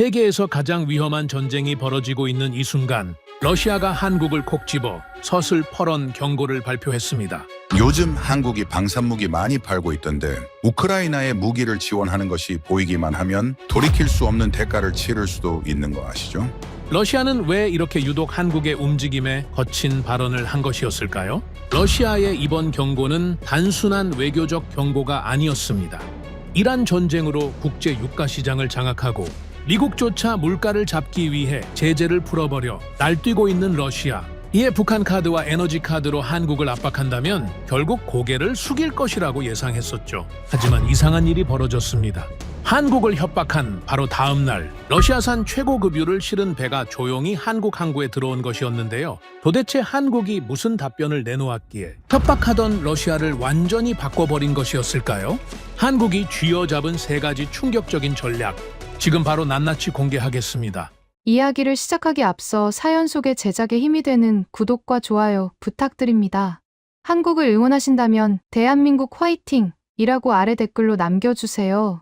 세계에서 가장 위험한 전쟁이 벌어지고 있는 이 순간 러시아가 한국을 콕 집어 서슬퍼런 경고를 발표했습니다. 요즘 한국이 방산무기 많이 팔고 있던데 우크라이나에 무기를 지원하는 것이 보이기만 하면 돌이킬 수 없는 대가를 치를 수도 있는 거 아시죠? 러시아는 왜 이렇게 유독 한국의 움직임에 거친 발언을 한 것이었을까요? 러시아의 이번 경고는 단순한 외교적 경고가 아니었습니다. 이란 전쟁으로 국제 유가 시장을 장악하고 미국조차 물가를 잡기 위해 제재를 풀어버려 날뛰고 있는 러시아. 이에 북한 카드와 에너지 카드로 한국을 압박한다면 결국 고개를 숙일 것이라고 예상했었죠. 하지만 이상한 일이 벌어졌습니다. 한국을 협박한 바로 다음 날 러시아산 최고급유를 실은 배가 조용히 한국 항구에 들어온 것이었는데요. 도대체 한국이 무슨 답변을 내놓았기에 협박하던 러시아를 완전히 바꿔버린 것이었을까요? 한국이 쥐어잡은 세 가지 충격적인 전략. 지금 바로 낱낱이 공개하겠습니다. 이야기를 시작하기 앞서 사연 속에 제작에 힘이 되는 구독과 좋아요 부탁드립니다. 한국을 응원하신다면 대한민국 화이팅이라고 아래 댓글로 남겨주세요.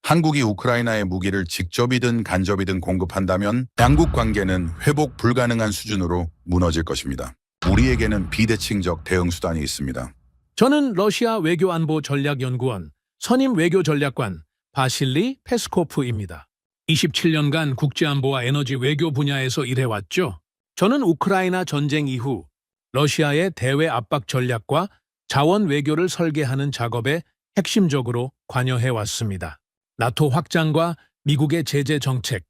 한국이 우크라이나에 무기를 직접이든 간접이든 공급한다면 양국 관계는 회복 불가능한 수준으로 무너질 것입니다. 우리에게는 비대칭적 대응 수단이 있습니다. 저는 러시아 외교안보전략연구원 선임 외교전략관 바실리 페스코프입니다. 27년간 국제안보와 에너지 외교 분야에서 일해왔죠. 저는 우크라이나 전쟁 이후 러시아의 대외 압박 전략과 자원 외교를 설계하는 작업에 핵심적으로 관여해왔습니다. 나토 확장과 미국의 제재 정책,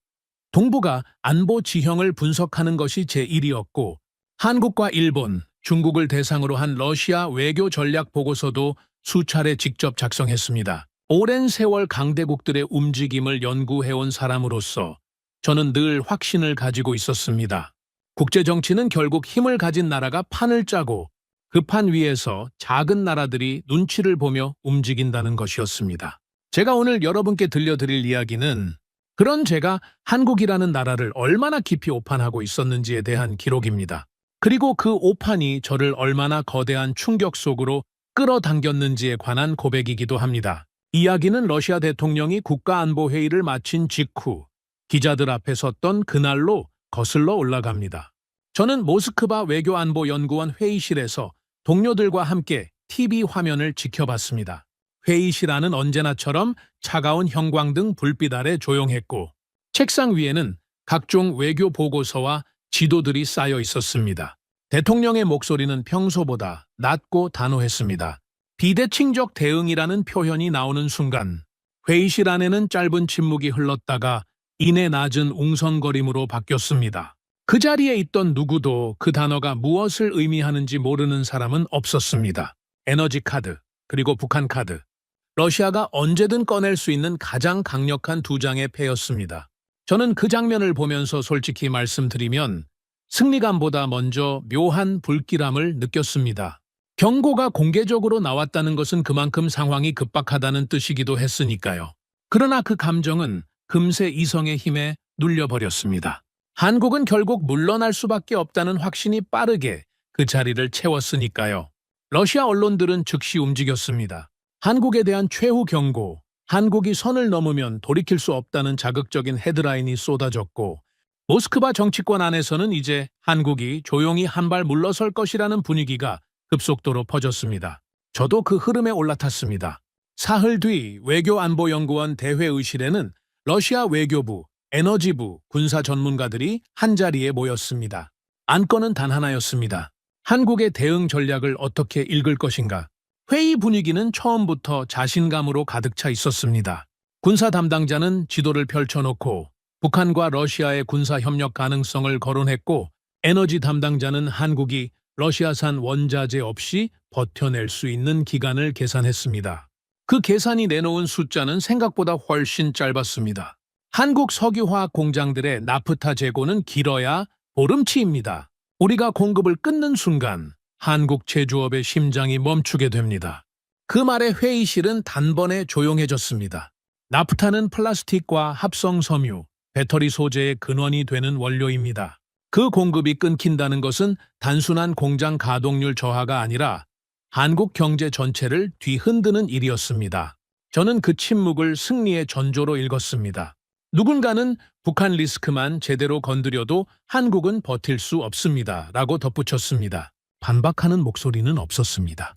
동북아 안보 지형을 분석하는 것이 제 일이었고 한국과 일본, 중국을 대상으로 한 러시아 외교 전략 보고서도 수차례 직접 작성했습니다. 오랜 세월 강대국들의 움직임을 연구해온 사람으로서 저는 늘 확신을 가지고 있었습니다. 국제정치는 결국 힘을 가진 나라가 판을 짜고 그 판 위에서 작은 나라들이 눈치를 보며 움직인다는 것이었습니다. 제가 오늘 여러분께 들려드릴 이야기는 그런 제가 한국이라는 나라를 얼마나 깊이 오판하고 있었는지에 대한 기록입니다. 그리고 그 오판이 저를 얼마나 거대한 충격 속으로 끌어당겼는지에 관한 고백이기도 합니다. 이야기는 러시아 대통령이 국가안보회의를 마친 직후 기자들 앞에 섰던 그날로 거슬러 올라갑니다. 저는 모스크바 외교안보연구원 회의실에서 동료들과 함께 TV 화면을 지켜봤습니다. 회의실 안은 언제나처럼 차가운 형광등 불빛 아래 조용했고 책상 위에는 각종 외교 보고서와 지도들이 쌓여 있었습니다. 대통령의 목소리는 평소보다 낮고 단호했습니다. 비대칭적 대응이라는 표현이 나오는 순간 회의실 안에는 짧은 침묵이 흘렀다가 이내 낮은 웅성거림으로 바뀌었습니다. 그 자리에 있던 누구도 그 단어가 무엇을 의미하는지 모르는 사람은 없었습니다. 에너지 카드, 그리고 북한 카드. 러시아가 언제든 꺼낼 수 있는 가장 강력한 두 장의 패였습니다. 저는 그 장면을 보면서 솔직히 말씀드리면 승리감보다 먼저 묘한 불길함을 느꼈습니다. 경고가 공개적으로 나왔다는 것은 그만큼 상황이 급박하다는 뜻이기도 했으니까요. 그러나 그 감정은 금세 이성의 힘에 눌려버렸습니다. 한국은 결국 물러날 수밖에 없다는 확신이 빠르게 그 자리를 채웠으니까요. 러시아 언론들은 즉시 움직였습니다. 한국에 대한 최후 경고, 한국이 선을 넘으면 돌이킬 수 없다는 자극적인 헤드라인이 쏟아졌고 모스크바 정치권 안에서는 이제 한국이 조용히 한 발 물러설 것이라는 분위기가 급속도로 퍼졌습니다. 저도 그 흐름에 올라탔습니다. 사흘 뒤 외교안보연구원 대회의실에는 러시아 외교부, 에너지부, 군사 전문가들이 한자리에 모였습니다. 안건은 단 하나였습니다. 한국의 대응 전략을 어떻게 읽을 것인가. 회의 분위기는 처음부터 자신감으로 가득 차 있었습니다. 군사 담당자는 지도를 펼쳐놓고 북한과 러시아의 군사 협력 가능성을 거론했고 에너지 담당자는 한국이 러시아산 원자재 없이 버텨낼 수 있는 기간을 계산했습니다. 그 계산이 내놓은 숫자는 생각보다 훨씬 짧았습니다. 한국 석유화학 공장들의 나프타 재고는 길어야 보름치입니다. 우리가 공급을 끊는 순간 한국 제조업의 심장이 멈추게 됩니다. 그 말에 회의실은 단번에 조용해졌습니다. 나프타는 플라스틱과 합성 섬유, 배터리 소재의 근원이 되는 원료입니다. 그 공급이 끊긴다는 것은 단순한 공장 가동률 저하가 아니라 한국 경제 전체를 뒤흔드는 일이었습니다. 저는 그 침묵을 승리의 전조로 읽었습니다. 누군가는 북한 리스크만 제대로 건드려도 한국은 버틸 수 없습니다. 라고 덧붙였습니다. 반박하는 목소리는 없었습니다.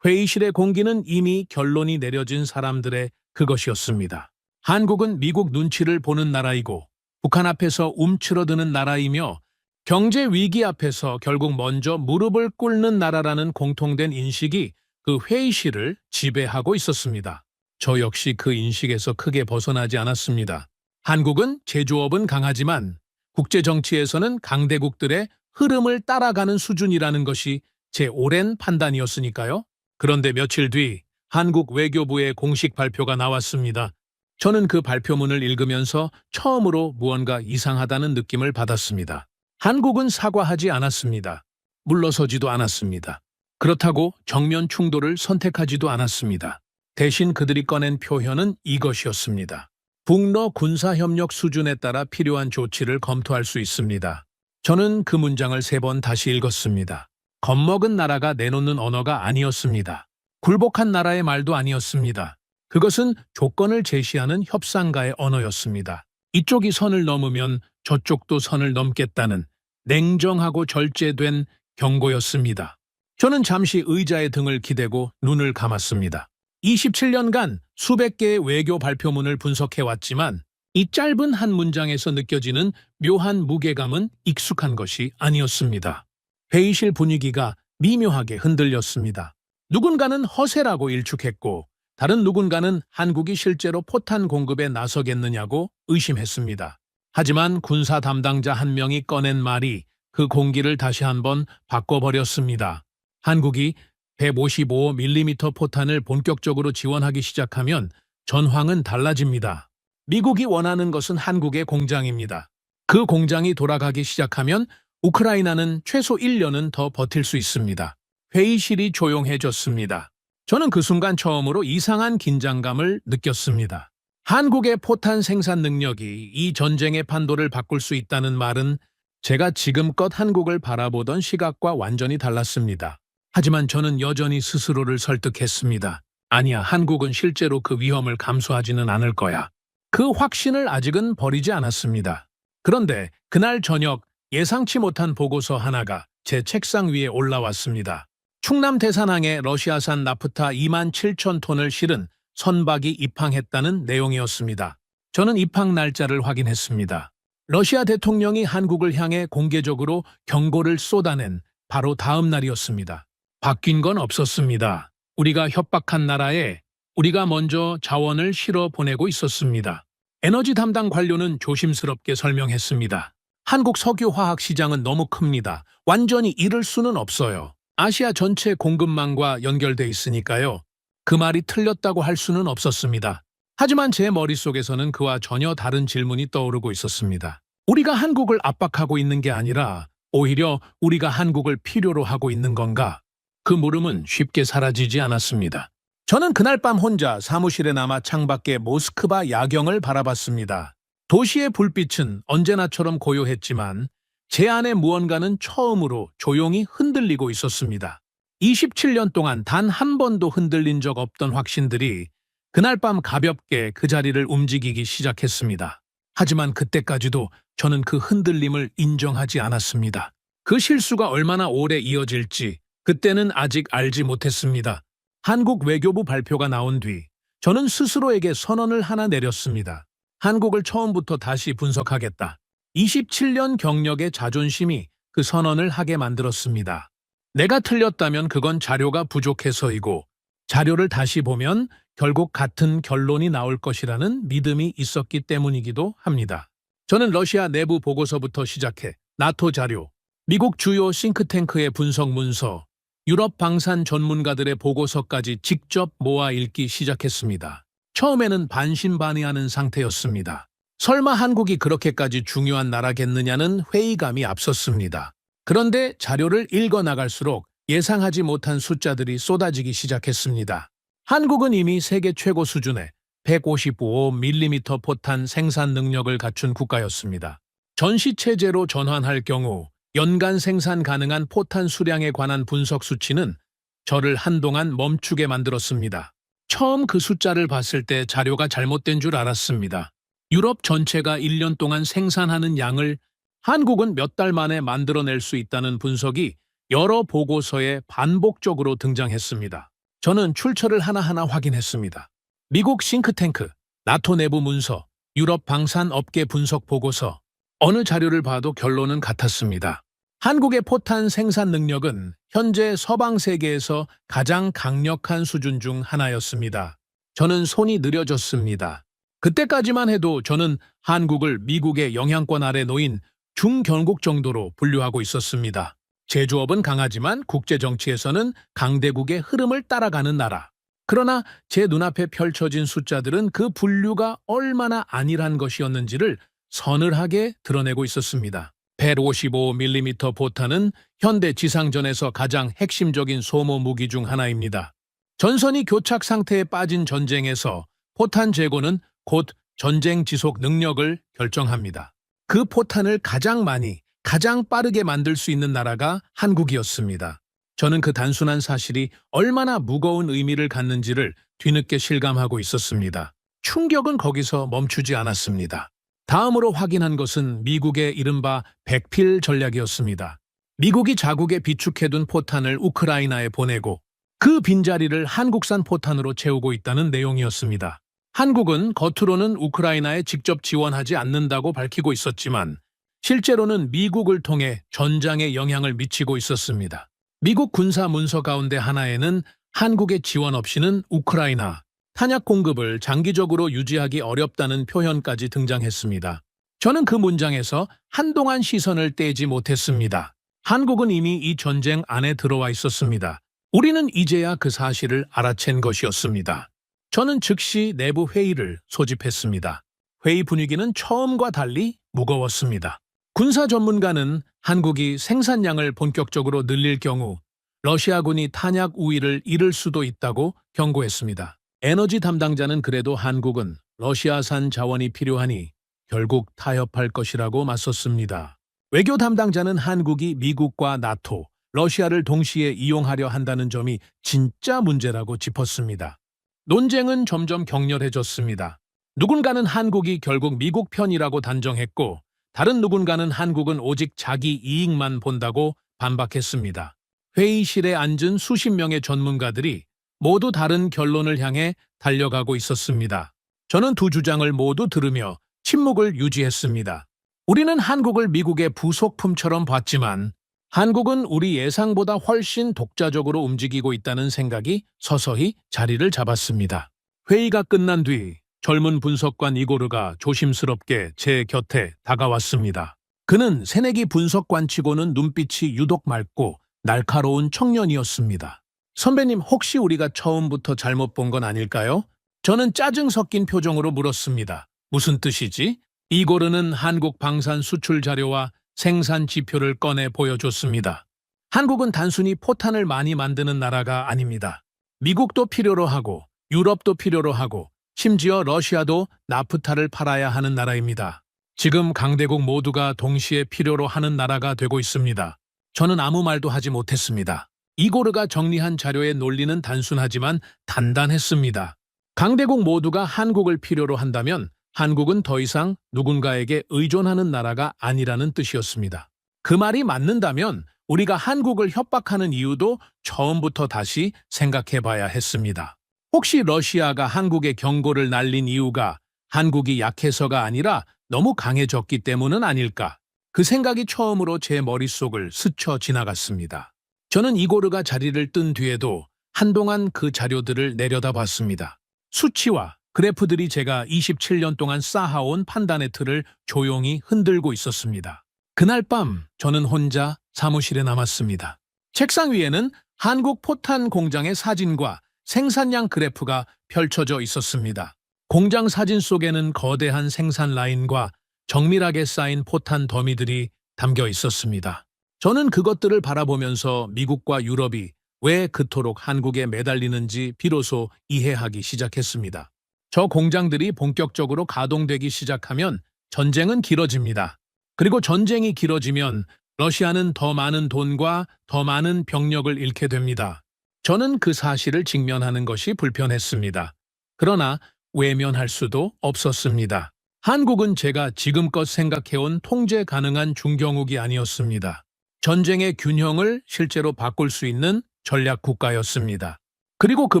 회의실의 공기는 이미 결론이 내려진 사람들의 그것이었습니다. 한국은 미국 눈치를 보는 나라이고 북한 앞에서 움츠러드는 나라이며 경제 위기 앞에서 결국 먼저 무릎을 꿇는 나라라는 공통된 인식이 그 회의실을 지배하고 있었습니다. 저 역시 그 인식에서 크게 벗어나지 않았습니다. 한국은 제조업은 강하지만 국제 정치에서는 강대국들의 흐름을 따라가는 수준이라는 것이 제 오랜 판단이었으니까요. 그런데 며칠 뒤 한국 외교부의 공식 발표가 나왔습니다. 저는 그 발표문을 읽으면서 처음으로 무언가 이상하다는 느낌을 받았습니다. 한국은 사과하지 않았습니다. 물러서지도 않았습니다. 그렇다고 정면 충돌을 선택하지도 않았습니다. 대신 그들이 꺼낸 표현은 이것이었습니다. 북러 군사협력 수준에 따라 필요한 조치를 검토할 수 있습니다. 저는 그 문장을 3번 다시 읽었습니다. 겁먹은 나라가 내놓는 언어가 아니었습니다. 굴복한 나라의 말도 아니었습니다. 그것은 조건을 제시하는 협상가의 언어였습니다. 이쪽이 선을 넘으면 저쪽도 선을 넘겠다는 냉정하고 절제된 경고였습니다. 저는 잠시 의자의 등을 기대고 눈을 감았습니다. 27년간 수백 개의 외교 발표문을 분석해왔지만 이 짧은 한 문장에서 느껴지는 묘한 무게감은 익숙한 것이 아니었습니다. 회의실 분위기가 미묘하게 흔들렸습니다. 누군가는 허세라고 일축했고 다른 누군가는 한국이 실제로 포탄 공급에 나서겠느냐고 의심했습니다. 하지만 군사 담당자 한 명이 꺼낸 말이 그 공기를 다시 한번 바꿔버렸습니다. 한국이 155mm 포탄을 본격적으로 지원하기 시작하면 전황은 달라집니다. 미국이 원하는 것은 한국의 공장입니다. 그 공장이 돌아가기 시작하면 우크라이나는 최소 1년은 더 버틸 수 있습니다. 회의실이 조용해졌습니다. 저는 그 순간 처음으로 이상한 긴장감을 느꼈습니다. 한국의 포탄 생산 능력이 이 전쟁의 판도를 바꿀 수 있다는 말은 제가 지금껏 한국을 바라보던 시각과 완전히 달랐습니다. 하지만 저는 여전히 스스로를 설득했습니다. 아니야, 한국은 실제로 그 위험을 감수하지는 않을 거야. 그 확신을 아직은 버리지 않았습니다. 그런데 그날 저녁 예상치 못한 보고서 하나가 제 책상 위에 올라왔습니다. 충남 대산항에 러시아산 나프타 27,000톤을 실은 선박이 입항했다는 내용이었습니다. 저는 입항 날짜를 확인했습니다. 러시아 대통령이 한국을 향해 공개적으로 경고를 쏟아낸 바로 다음 날이었습니다. 바뀐 건 없었습니다. 우리가 협박한 나라에 우리가 먼저 자원을 실어 보내고 있었습니다. 에너지 담당 관료는 조심스럽게 설명했습니다. 한국 석유화학 시장은 너무 큽니다. 완전히 잃을 수는 없어요. 아시아 전체 공급망과 연결돼 있으니까요. 그 말이 틀렸다고 할 수는 없었습니다. 하지만 제 머릿속에서는 그와 전혀 다른 질문이 떠오르고 있었습니다. 우리가 한국을 압박하고 있는 게 아니라 오히려 우리가 한국을 필요로 하고 있는 건가? 그 물음은 쉽게 사라지지 않았습니다. 저는 그날 밤 혼자 사무실에 남아 창밖의 모스크바 야경을 바라봤습니다. 도시의 불빛은 언제나처럼 고요했지만 제 안에 무언가는 처음으로 조용히 흔들리고 있었습니다. 27년 동안 단 한 번도 흔들린 적 없던 확신들이 그날 밤 가볍게 그 자리를 움직이기 시작했습니다. 하지만 그때까지도 저는 그 흔들림을 인정하지 않았습니다. 그 실수가 얼마나 오래 이어질지 그때는 아직 알지 못했습니다. 한국 외교부 발표가 나온 뒤 저는 스스로에게 선언을 하나 내렸습니다. 한국을 처음부터 다시 분석하겠다. 27년 경력의 자존심이 그 선언을 하게 만들었습니다. 내가 틀렸다면 그건 자료가 부족해서이고 자료를 다시 보면 결국 같은 결론이 나올 것이라는 믿음이 있었기 때문이기도 합니다. 저는 러시아 내부 보고서부터 시작해 나토 자료, 미국 주요 싱크탱크의 분석 문서, 유럽 방산 전문가들의 보고서까지 직접 모아 읽기 시작했습니다. 처음에는 반신반의하는 상태였습니다. 설마 한국이 그렇게까지 중요한 나라겠느냐는 회의감이 앞섰습니다. 그런데 자료를 읽어나갈수록 예상하지 못한 숫자들이 쏟아지기 시작했습니다. 한국은 이미 세계 최고 수준의 155mm 포탄 생산 능력을 갖춘 국가였습니다. 전시체제로 전환할 경우 연간 생산 가능한 포탄 수량에 관한 분석 수치는 저를 한동안 멈추게 만들었습니다. 처음 그 숫자를 봤을 때 자료가 잘못된 줄 알았습니다. 유럽 전체가 1년 동안 생산하는 양을 한국은 몇 달 만에 만들어낼 수 있다는 분석이 여러 보고서에 반복적으로 등장했습니다. 저는 출처를 하나하나 확인했습니다. 미국 싱크탱크, 나토 내부 문서, 유럽 방산업계 분석 보고서, 어느 자료를 봐도 결론은 같았습니다. 한국의 포탄 생산 능력은 현재 서방 세계에서 가장 강력한 수준 중 하나였습니다. 저는 손이 느려졌습니다. 그때까지만 해도 저는 한국을 미국의 영향권 아래 놓인 중견국 정도로 분류하고 있었습니다. 제조업은 강하지만 국제정치에서는 강대국의 흐름을 따라가는 나라. 그러나 제 눈앞에 펼쳐진 숫자들은 그 분류가 얼마나 안일한 것이었는지를 서늘하게 드러내고 있었습니다. 155mm 포탄은 현대 지상전에서 가장 핵심적인 소모 무기 중 하나입니다. 전선이 교착 상태에 빠진 전쟁에서 포탄 재고는 곧 전쟁 지속 능력을 결정합니다. 그 포탄을 가장 많이, 가장 빠르게 만들 수 있는 나라가 한국이었습니다. 저는 그 단순한 사실이 얼마나 무거운 의미를 갖는지를 뒤늦게 실감하고 있었습니다. 충격은 거기서 멈추지 않았습니다. 다음으로 확인한 것은 미국의 이른바 백필 전략이었습니다. 미국이 자국에 비축해둔 포탄을 우크라이나에 보내고 그 빈자리를 한국산 포탄으로 채우고 있다는 내용이었습니다. 한국은 겉으로는 우크라이나에 직접 지원하지 않는다고 밝히고 있었지만 실제로는 미국을 통해 전장에 영향을 미치고 있었습니다. 미국 군사 문서 가운데 하나에는 한국의 지원 없이는 우크라이나 탄약 공급을 장기적으로 유지하기 어렵다는 표현까지 등장했습니다. 저는 그 문장에서 한동안 시선을 떼지 못했습니다. 한국은 이미 이 전쟁 안에 들어와 있었습니다. 우리는 이제야 그 사실을 알아챈 것이었습니다. 저는 즉시 내부 회의를 소집했습니다. 회의 분위기는 처음과 달리 무거웠습니다. 군사 전문가는 한국이 생산량을 본격적으로 늘릴 경우 러시아군이 탄약 우위를 잃을 수도 있다고 경고했습니다. 에너지 담당자는 그래도 한국은 러시아산 자원이 필요하니 결국 타협할 것이라고 맞섰습니다. 외교 담당자는 한국이 미국과 나토, 러시아를 동시에 이용하려 한다는 점이 진짜 문제라고 짚었습니다. 논쟁은 점점 격렬해졌습니다. 누군가는 한국이 결국 미국 편이라고 단정했고 다른 누군가는 한국은 오직 자기 이익만 본다고 반박했습니다. 회의실에 앉은 수십 명의 전문가들이 모두 다른 결론을 향해 달려가고 있었습니다. 저는 두 주장을 모두 들으며 침묵을 유지했습니다. 우리는 한국을 미국의 부속품처럼 봤지만 한국은 우리 예상보다 훨씬 독자적으로 움직이고 있다는 생각이 서서히 자리를 잡았습니다. 회의가 끝난 뒤 젊은 분석관 이고르가 조심스럽게 제 곁에 다가왔습니다. 그는 새내기 분석관치고는 눈빛이 유독 맑고 날카로운 청년이었습니다. 선배님, 혹시 우리가 처음부터 잘못 본 건 아닐까요? 저는 짜증 섞인 표정으로 물었습니다. 무슨 뜻이지? 이고르는 한국 방산 수출 자료와 생산 지표를 꺼내 보여줬습니다. 한국은 단순히 포탄을 많이 만드는 나라가 아닙니다. 미국도 필요로 하고 유럽도 필요로 하고 심지어 러시아도 나프타를 팔아야 하는 나라입니다. 지금 강대국 모두가 동시에 필요로 하는 나라가 되고 있습니다. 저는 아무 말도 하지 못했습니다. 이고르가 정리한 자료의 논리는 단순하지만 단단했습니다. 강대국 모두가 한국을 필요로 한다면 한국은 더 이상 누군가에게 의존하는 나라가 아니라는 뜻이었습니다. 그 말이 맞는다면 우리가 한국을 협박하는 이유도 처음부터 다시 생각해봐야 했습니다. 혹시 러시아가 한국에 경고를 날린 이유가 한국이 약해서가 아니라 너무 강해졌기 때문은 아닐까? 그 생각이 처음으로 제 머릿속을 스쳐 지나갔습니다. 저는 이고르가 자리를 뜬 뒤에도 한동안 그 자료들을 내려다봤습니다. 수치와 그래프들이 제가 27년 동안 쌓아온 판단의 틀을 조용히 흔들고 있었습니다. 그날 밤 저는 혼자 사무실에 남았습니다. 책상 위에는 한국 포탄 공장의 사진과 생산량 그래프가 펼쳐져 있었습니다. 공장 사진 속에는 거대한 생산 라인과 정밀하게 쌓인 포탄 더미들이 담겨 있었습니다. 저는 그것들을 바라보면서 미국과 유럽이 왜 그토록 한국에 매달리는지 비로소 이해하기 시작했습니다. 저 공장들이 본격적으로 가동되기 시작하면 전쟁은 길어집니다. 그리고 전쟁이 길어지면 러시아는 더 많은 돈과 더 많은 병력을 잃게 됩니다. 저는 그 사실을 직면하는 것이 불편했습니다. 그러나 외면할 수도 없었습니다. 한국은 제가 지금껏 생각해온 통제 가능한 중경국이 아니었습니다. 전쟁의 균형을 실제로 바꿀 수 있는 전략 국가였습니다. 그리고 그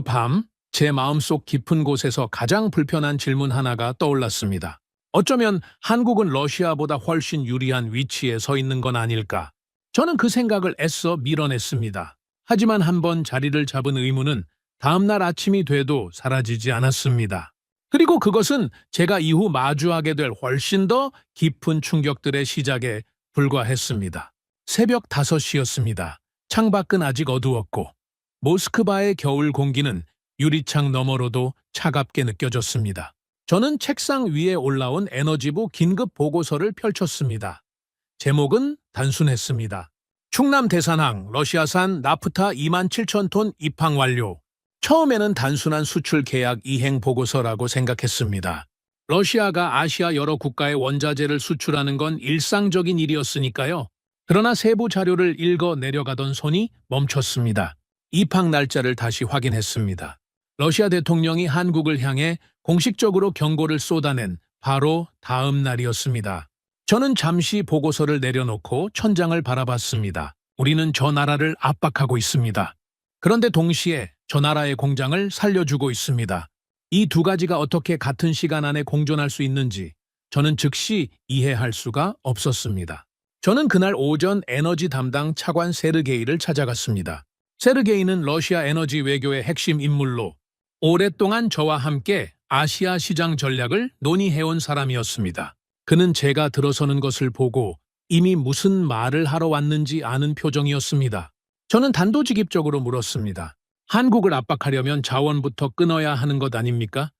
밤, 제 마음속 깊은 곳에서 가장 불편한 질문 하나가 떠올랐습니다. 어쩌면 한국은 러시아보다 훨씬 유리한 위치에 서 있는 건 아닐까? 저는 그 생각을 애써 밀어냈습니다. 하지만 한번 자리를 잡은 의문은 다음날 아침이 돼도 사라지지 않았습니다. 그리고 그것은 제가 이후 마주하게 될 훨씬 더 깊은 충격들의 시작에 불과했습니다. 새벽 5시였습니다. 창밖은 아직 어두웠고 모스크바의 겨울 공기는 유리창 너머로도 차갑게 느껴졌습니다. 저는 책상 위에 올라온 에너지부 긴급 보고서를 펼쳤습니다. 제목은 단순했습니다. 충남 대산항 러시아산 나프타 27,000톤 입항 완료. 처음에는 단순한 수출 계약 이행 보고서라고 생각했습니다. 러시아가 아시아 여러 국가에 원자재를 수출하는 건 일상적인 일이었으니까요. 그러나 세부 자료를 읽어 내려가던 손이 멈췄습니다. 입항 날짜를 다시 확인했습니다. 러시아 대통령이 한국을 향해 공식적으로 경고를 쏟아낸 바로 다음 날이었습니다. 저는 잠시 보고서를 내려놓고 천장을 바라봤습니다. 우리는 저 나라를 압박하고 있습니다. 그런데 동시에 저 나라의 공장을 살려주고 있습니다. 이 두 가지가 어떻게 같은 시간 안에 공존할 수 있는지 저는 즉시 이해할 수가 없었습니다. 저는 그날 오전 에너지 담당 차관 세르게이를 찾아갔습니다. 세르게이는 러시아 에너지 외교의 핵심 인물로 오랫동안 저와 함께 아시아 시장 전략을 논의해온 사람이었습니다. 그는 제가 들어서는 것을 보고 이미 무슨 말을 하러 왔는지 아는 표정이었습니다. 저는 단도직입적으로 물었습니다. 한국을 압박하려면 자원부터 끊어야 하는 것 아닙니까?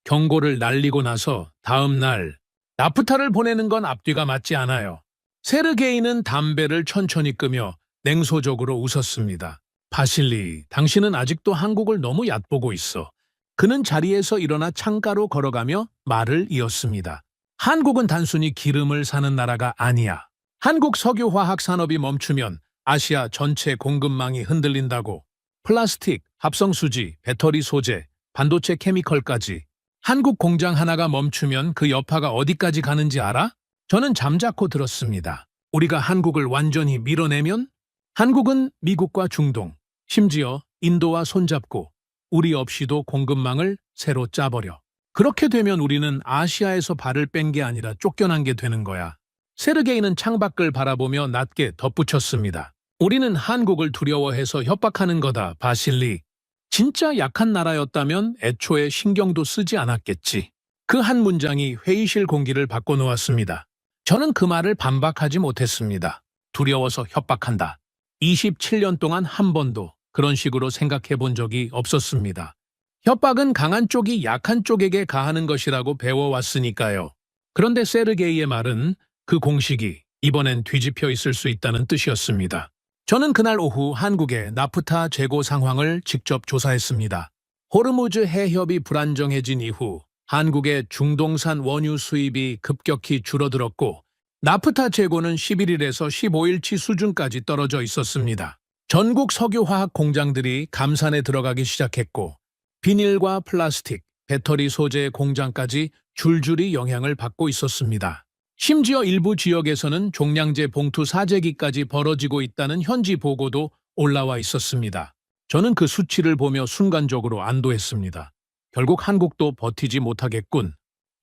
경고를 날리고 나서 다음 날 나프타를 보내는 건 앞뒤가 맞지 않아요. 세르게이는 담배를 천천히 끄며 냉소적으로 웃었습니다. 바실리, 당신은 아직도 한국을 너무 얕보고 있어. 그는 자리에서 일어나 창가로 걸어가며 말을 이었습니다. 한국은 단순히 기름을 사는 나라가 아니야. 한국 석유화학 산업이 멈추면 아시아 전체 공급망이 흔들린다고. 플라스틱, 합성수지, 배터리 소재, 반도체 케미컬까지. 한국 공장 하나가 멈추면 그 여파가 어디까지 가는지 알아? 저는 잠자코 들었습니다. 우리가 한국을 완전히 밀어내면 한국은 미국과 중동, 심지어 인도와 손잡고 우리 없이도 공급망을 새로 짜버려. 그렇게 되면 우리는 아시아에서 발을 뺀 게 아니라 쫓겨난 게 되는 거야. 세르게이는 창밖을 바라보며 낮게 덧붙였습니다. 우리는 한국을 두려워해서 협박하는 거다, 바실리. 진짜 약한 나라였다면 애초에 신경도 쓰지 않았겠지. 그 한 문장이 회의실 공기를 바꿔놓았습니다. 저는 그 말을 반박하지 못했습니다. 두려워서 협박한다. 27년 동안 한 번도 그런 식으로 생각해 본 적이 없었습니다. 협박은 강한 쪽이 약한 쪽에게 가하는 것이라고 배워왔으니까요. 그런데 세르게이의 말은 그 공식이 이번엔 뒤집혀 있을 수 있다는 뜻이었습니다. 저는 그날 오후 한국의 나프타 재고 상황을 직접 조사했습니다. 호르무즈 해협이 불안정해진 이후 한국의 중동산 원유 수입이 급격히 줄어들었고 나프타 재고는 11일에서 15일치 수준까지 떨어져 있었습니다. 전국 석유화학 공장들이 감산에 들어가기 시작했고 비닐과 플라스틱, 배터리 소재 공장까지 줄줄이 영향을 받고 있었습니다. 심지어 일부 지역에서는 종량제 봉투 사재기까지 벌어지고 있다는 현지 보고도 올라와 있었습니다. 저는 그 수치를 보며 순간적으로 안도했습니다. 결국 한국도 버티지 못하겠군.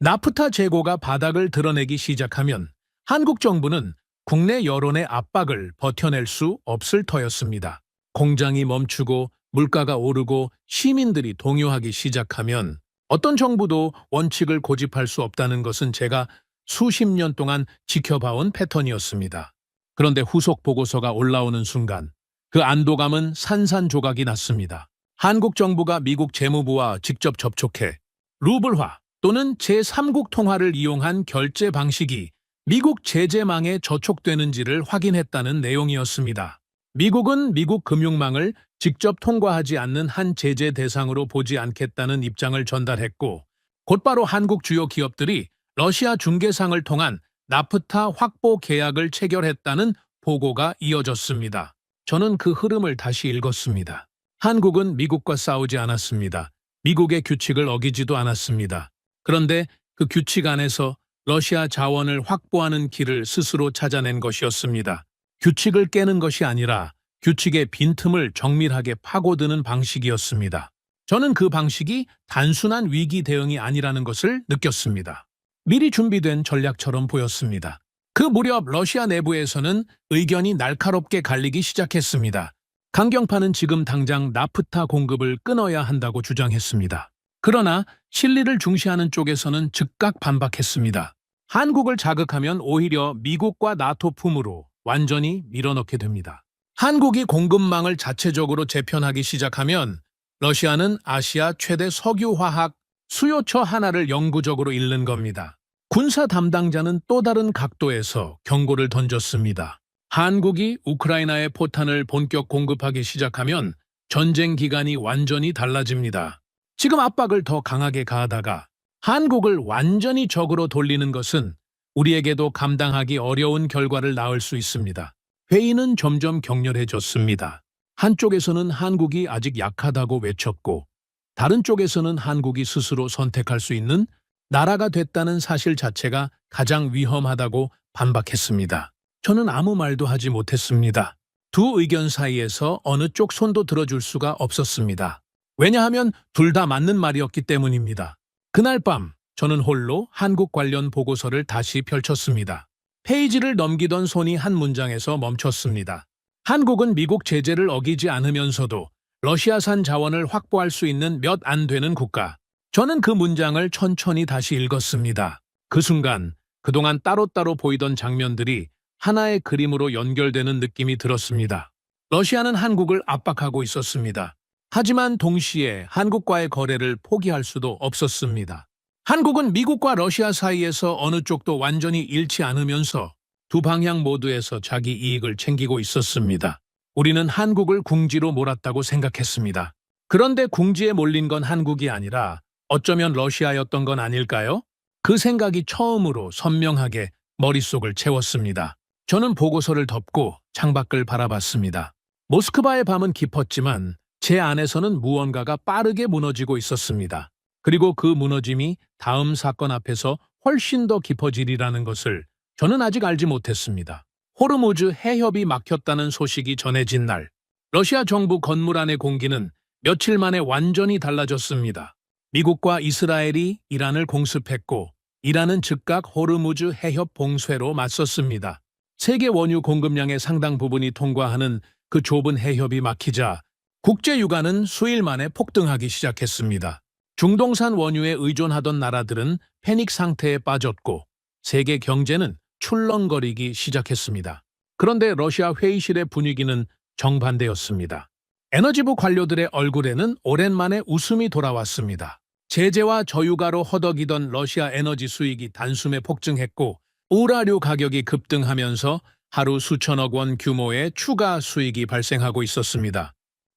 나프타 재고가 바닥을 드러내기 시작하면 한국 정부는 국내 여론의 압박을 버텨낼 수 없을 터였습니다. 공장이 멈추고 물가가 오르고 시민들이 동요하기 시작하면 어떤 정부도 원칙을 고집할 수 없다는 것은 제가 수십 년 동안 지켜봐온 패턴이었습니다. 그런데 후속 보고서가 올라오는 순간 그 안도감은 산산조각이 났습니다. 한국 정부가 미국 재무부와 직접 접촉해 루블화 또는 제3국 통화를 이용한 결제 방식이 미국 제재망에 저촉되는지를 확인했다는 내용이었습니다. 미국은 미국 금융망을 직접 통과하지 않는 한 제재 대상으로 보지 않겠다는 입장을 전달했고 곧바로 한국 주요 기업들이 러시아 중개상을 통한 나프타 확보 계약을 체결했다는 보고가 이어졌습니다. 저는 그 흐름을 다시 읽었습니다. 한국은 미국과 싸우지 않았습니다. 미국의 규칙을 어기지도 않았습니다. 그런데 그 규칙 안에서 러시아 자원을 확보하는 길을 스스로 찾아낸 것이었습니다. 규칙을 깨는 것이 아니라 규칙의 빈틈을 정밀하게 파고드는 방식이었습니다. 저는 그 방식이 단순한 위기 대응이 아니라는 것을 느꼈습니다. 미리 준비된 전략처럼 보였습니다. 그 무렵 러시아 내부에서는 의견이 날카롭게 갈리기 시작했습니다. 강경파는 지금 당장 나프타 공급을 끊어야 한다고 주장했습니다. 그러나 실리를 중시하는 쪽에서는 즉각 반박했습니다. 한국을 자극하면 오히려 미국과 나토 품으로 완전히 밀어넣게 됩니다. 한국이 공급망을 자체적으로 재편하기 시작하면 러시아는 아시아 최대 석유화학 수요처 하나를 영구적으로 잃는 겁니다. 군사 담당자는 또 다른 각도에서 경고를 던졌습니다. 한국이 우크라이나에 포탄을 본격 공급하기 시작하면 전쟁 기간이 완전히 달라집니다. 지금 압박을 더 강하게 가하다가 한국을 완전히 적으로 돌리는 것은 우리에게도 감당하기 어려운 결과를 낳을 수 있습니다. 회의는 점점 격렬해졌습니다. 한쪽에서는 한국이 아직 약하다고 외쳤고 다른 쪽에서는 한국이 스스로 선택할 수 있는 나라가 됐다는 사실 자체가 가장 위험하다고 반박했습니다. 저는 아무 말도 하지 못했습니다. 두 의견 사이에서 어느 쪽 손도 들어줄 수가 없었습니다. 왜냐하면 둘 다 맞는 말이었기 때문입니다. 그날 밤 저는 홀로 한국 관련 보고서를 다시 펼쳤습니다. 페이지를 넘기던 손이 한 문장에서 멈췄습니다. 한국은 미국 제재를 어기지 않으면서도 러시아산 자원을 확보할 수 있는 몇 안 되는 국가. 저는 그 문장을 천천히 다시 읽었습니다. 그 순간 그동안 따로따로 보이던 장면들이 하나의 그림으로 연결되는 느낌이 들었습니다. 러시아는 한국을 압박하고 있었습니다. 하지만 동시에 한국과의 거래를 포기할 수도 없었습니다. 한국은 미국과 러시아 사이에서 어느 쪽도 완전히 잃지 않으면서 두 방향 모두에서 자기 이익을 챙기고 있었습니다. 우리는 한국을 궁지로 몰았다고 생각했습니다. 그런데 궁지에 몰린 건 한국이 아니라 어쩌면 러시아였던 건 아닐까요? 그 생각이 처음으로 선명하게 머릿속을 채웠습니다. 저는 보고서를 덮고 창밖을 바라봤습니다. 모스크바의 밤은 깊었지만 제 안에서는 무언가가 빠르게 무너지고 있었습니다. 그리고 그 무너짐이 다음 사건 앞에서 훨씬 더 깊어지리라는 것을 저는 아직 알지 못했습니다. 호르무즈 해협이 막혔다는 소식이 전해진 날, 러시아 정부 건물 안의 공기는 며칠 만에 완전히 달라졌습니다. 미국과 이스라엘이 이란을 공습했고 이란은 즉각 호르무즈 해협 봉쇄로 맞섰습니다. 세계 원유 공급량의 상당 부분이 통과하는 그 좁은 해협이 막히자 국제 유가는 수일 만에 폭등하기 시작했습니다. 중동산 원유에 의존하던 나라들은 패닉 상태에 빠졌고 세계 경제는 출렁거리기 시작했습니다. 그런데 러시아 회의실의 분위기는 정반대였습니다. 에너지부 관료들의 얼굴에는 오랜만에 웃음이 돌아왔습니다. 제재와 저유가로 허덕이던 러시아 에너지 수익이 단숨에 폭증했고 우라류 가격이 급등하면서 하루 수천억 원 규모의 추가 수익이 발생하고 있었습니다.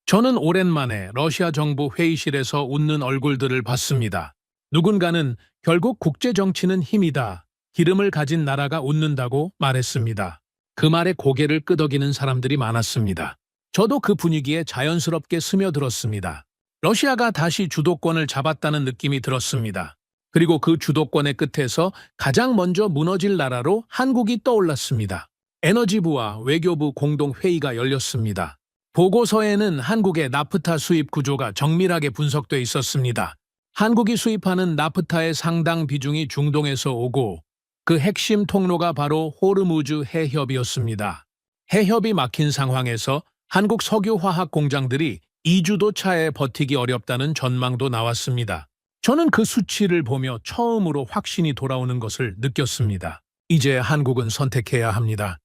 저는 오랜만에 러시아 정부 회의실에서 웃는 얼굴들을 봤습니다. 누군가는 결국 국제정치는 힘이다. 기름을 가진 나라가 웃는다고 말했습니다. 그 말에 고개를 끄덕이는 사람들이 많았습니다. 저도 그 분위기에 자연스럽게 스며들었습니다. 러시아가 다시 주도권을 잡았다는 느낌이 들었습니다. 그리고 그 주도권의 끝에서 가장 먼저 무너질 나라로 한국이 떠올랐습니다. 에너지부와 외교부 공동회의가 열렸습니다. 보고서에는 한국의 나프타 수입 구조가 정밀하게 분석돼 있었습니다. 한국이 수입하는 나프타의 상당 비중이 중동에서 오고 그 핵심 통로가 바로 호르무즈 해협이었습니다. 해협이 막힌 상황에서 한국 석유화학 공장들이 2주도 차에 버티기 어렵다는 전망도 나왔습니다. 저는 그 수치를 보며 처음으로 확신이 돌아오는 것을 느꼈습니다. 이제 한국은 선택해야 합니다.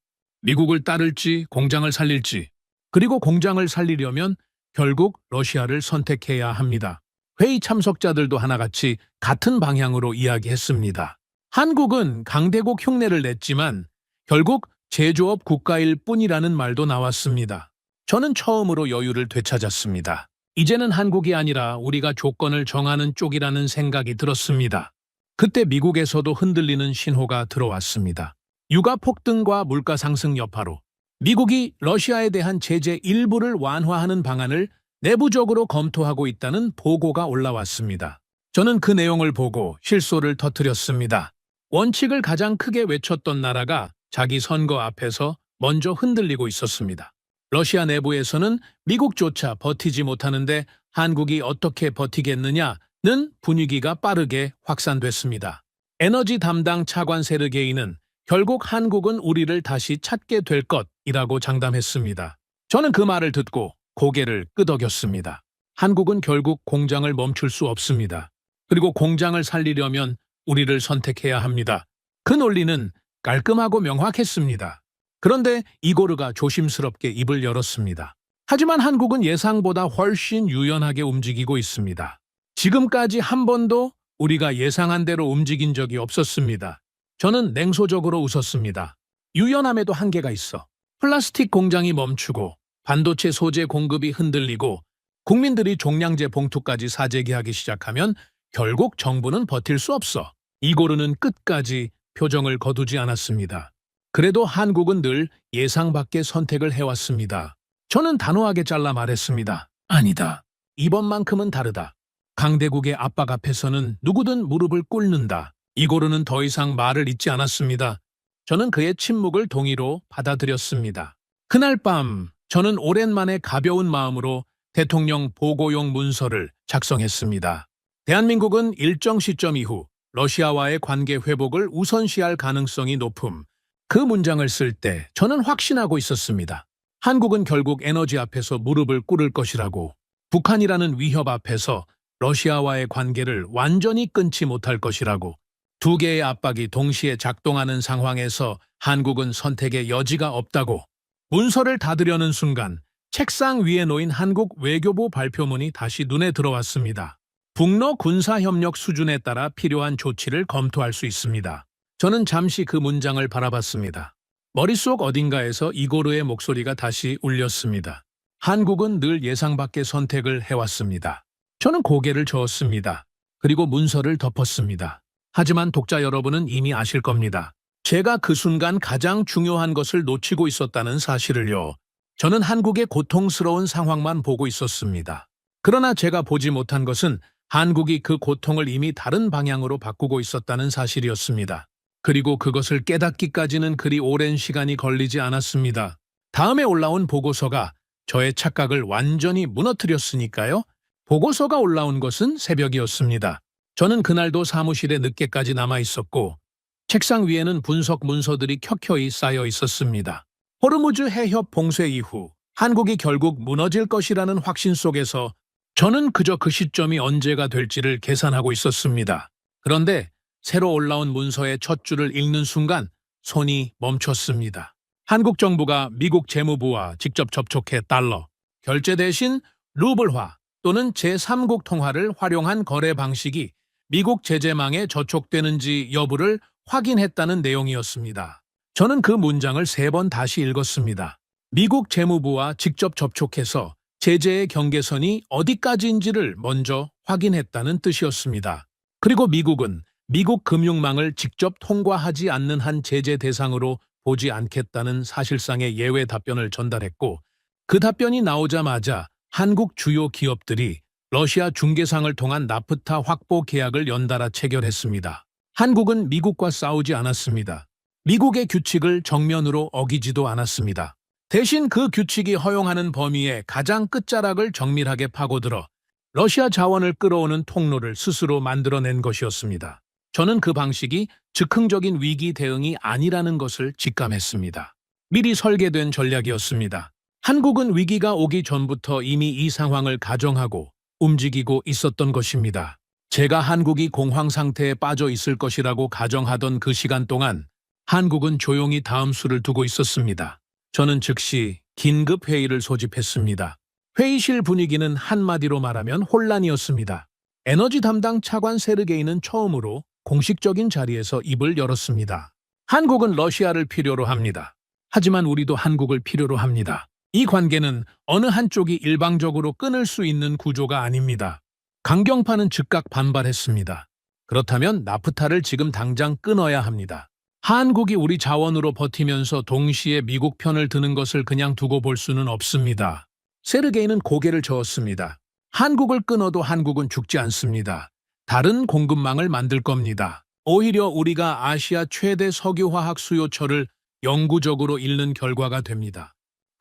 미국을 따를지 공장을 살릴지, 그리고 공장을 살리려면 결국 러시아를 선택해야 합니다. 회의 참석자들도 하나같이 같은 방향으로 이야기했습니다. 한국은 강대국 흉내를 냈지만 결국 제조업 국가일 뿐이라는 말도 나왔습니다. 저는 처음으로 여유를 되찾았습니다. 이제는 한국이 아니라 우리가 조건을 정하는 쪽이라는 생각이 들었습니다. 그때 미국에서도 흔들리는 신호가 들어왔습니다. 유가 폭등과 물가 상승 여파로 미국이 러시아에 대한 제재 일부를 완화하는 방안을 내부적으로 검토하고 있다는 보고가 올라왔습니다. 저는 그 내용을 보고 실소를 터뜨렸습니다. 원칙을 가장 크게 외쳤던 나라가 자기 선거 앞에서 먼저 흔들리고 있었습니다. 러시아 내부에서는 미국조차 버티지 못하는데 한국이 어떻게 버티겠느냐는 분위기가 빠르게 확산됐습니다. 에너지 담당 차관 세르게이는 결국 한국은 우리를 다시 찾게 될 것이라고 장담했습니다. 저는 그 말을 듣고 고개를 끄덕였습니다. 한국은 결국 공장을 멈출 수 없습니다. 그리고 공장을 살리려면 우리를 선택해야 합니다. 그 논리는 깔끔하고 명확했습니다. 그런데 이고르가 조심스럽게 입을 열었습니다. 하지만 한국은 예상보다 훨씬 유연하게 움직이고 있습니다. 지금까지 한 번도 우리가 예상한 대로 움직인 적이 없었습니다. 저는 냉소적으로 웃었습니다. 유연함에도 한계가 있어. 플라스틱 공장이 멈추고 반도체 소재 공급이 흔들리고 국민들이 종량제 봉투까지 사재기하기 시작하면 결국 정부는 버틸 수 없어. 이고르는 끝까지 표정을 거두지 않았습니다. 그래도 한국은 늘 예상 밖의 선택을 해왔습니다. 저는 단호하게 잘라 말했습니다. 아니다. 이번만큼은 다르다. 강대국의 압박 앞에서는 누구든 무릎을 꿇는다. 이고르는 더 이상 말을 잇지 않았습니다. 저는 그의 침묵을 동의로 받아들였습니다. 그날 밤 저는 오랜만에 가벼운 마음으로 대통령 보고용 문서를 작성했습니다. 대한민국은 일정 시점 이후 러시아와의 관계 회복을 우선시할 가능성이 높음. 그 문장을 쓸 때 저는 확신하고 있었습니다. 한국은 결국 에너지 앞에서 무릎을 꿇을 것이라고, 북한이라는 위협 앞에서 러시아와의 관계를 완전히 끊지 못할 것이라고, 두 개의 압박이 동시에 작동하는 상황에서 한국은 선택의 여지가 없다고. 문서를 닫으려는 순간 책상 위에 놓인 한국 외교부 발표문이 다시 눈에 들어왔습니다. 북러 군사협력 수준에 따라 필요한 조치를 검토할 수 있습니다. 저는 잠시 그 문장을 바라봤습니다. 머릿속 어딘가에서 이고르의 목소리가 다시 울렸습니다. 한국은 늘 예상 밖의 선택을 해왔습니다. 저는 고개를 저었습니다. 그리고 문서를 덮었습니다. 하지만 독자 여러분은 이미 아실 겁니다. 제가 그 순간 가장 중요한 것을 놓치고 있었다는 사실을요. 저는 한국의 고통스러운 상황만 보고 있었습니다. 그러나 제가 보지 못한 것은 한국이 그 고통을 이미 다른 방향으로 바꾸고 있었다는 사실이었습니다. 그리고 그것을 깨닫기까지는 그리 오랜 시간이 걸리지 않았습니다. 다음에 올라온 보고서가 저의 착각을 완전히 무너뜨렸으니까요. 보고서가 올라온 것은 새벽이었습니다. 저는 그날도 사무실에 늦게까지 남아 있었고 책상 위에는 분석 문서들이 켜켜이 쌓여 있었습니다. 호르무즈 해협 봉쇄 이후 한국이 결국 무너질 것이라는 확신 속에서 저는 그저 그 시점이 언제가 될지를 계산하고 있었습니다. 그런데 새로 올라온 문서의 첫 줄을 읽는 순간 손이 멈췄습니다. 한국 정부가 미국 재무부와 직접 접촉해 달러, 결제 대신 루블화 또는 제3국 통화를 활용한 거래 방식이 미국 제재망에 저촉되는지 여부를 확인했다는 내용이었습니다. 저는 그 문장을 3번 다시 읽었습니다. 미국 재무부와 직접 접촉해서 제재의 경계선이 어디까지인지를 먼저 확인했다는 뜻이었습니다. 그리고 미국은 미국 금융망을 직접 통과하지 않는 한 제재 대상으로 보지 않겠다는 사실상의 예외 답변을 전달했고, 그 답변이 나오자마자 한국 주요 기업들이 러시아 중개상을 통한 나프타 확보 계약을 연달아 체결했습니다. 한국은 미국과 싸우지 않았습니다. 미국의 규칙을 정면으로 어기지도 않았습니다. 대신 그 규칙이 허용하는 범위의 가장 끝자락을 정밀하게 파고들어 러시아 자원을 끌어오는 통로를 스스로 만들어낸 것이었습니다. 저는 그 방식이 즉흥적인 위기 대응이 아니라는 것을 직감했습니다. 미리 설계된 전략이었습니다. 한국은 위기가 오기 전부터 이미 이 상황을 가정하고 움직이고 있었던 것입니다. 제가 한국이 공황 상태에 빠져 있을 것이라고 가정하던 그 시간 동안 한국은 조용히 다음 수를 두고 있었습니다. 저는 즉시 긴급 회의를 소집했습니다. 회의실 분위기는 한마디로 말하면 혼란이었습니다. 에너지 담당 차관 세르게이는 처음으로 공식적인 자리에서 입을 열었습니다. 한국은 러시아를 필요로 합니다. 하지만 우리도 한국을 필요로 합니다. 이 관계는 어느 한쪽이 일방적으로 끊을 수 있는 구조가 아닙니다. 강경파는 즉각 반발했습니다. 그렇다면 나프타를 지금 당장 끊어야 합니다. 한국이 우리 자원으로 버티면서 동시에 미국 편을 드는 것을 그냥 두고 볼 수는 없습니다. 세르게이는 고개를 저었습니다. 한국을 끊어도 한국은 죽지 않습니다. 다른 공급망을 만들 겁니다. 오히려 우리가 아시아 최대 석유화학 수요처를 영구적으로 잃는 결과가 됩니다.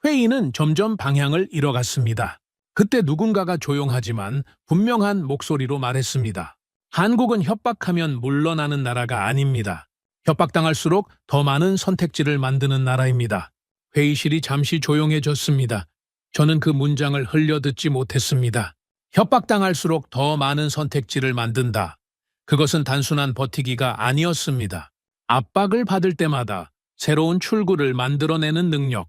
회의는 점점 방향을 잃어갔습니다. 그때 누군가가 조용하지만 분명한 목소리로 말했습니다. 한국은 협박하면 물러나는 나라가 아닙니다. 협박당할수록 더 많은 선택지를 만드는 나라입니다. 회의실이 잠시 조용해졌습니다. 저는 그 문장을 흘려듣지 못했습니다. 협박당할수록 더 많은 선택지를 만든다. 그것은 단순한 버티기가 아니었습니다. 압박을 받을 때마다 새로운 출구를 만들어내는 능력.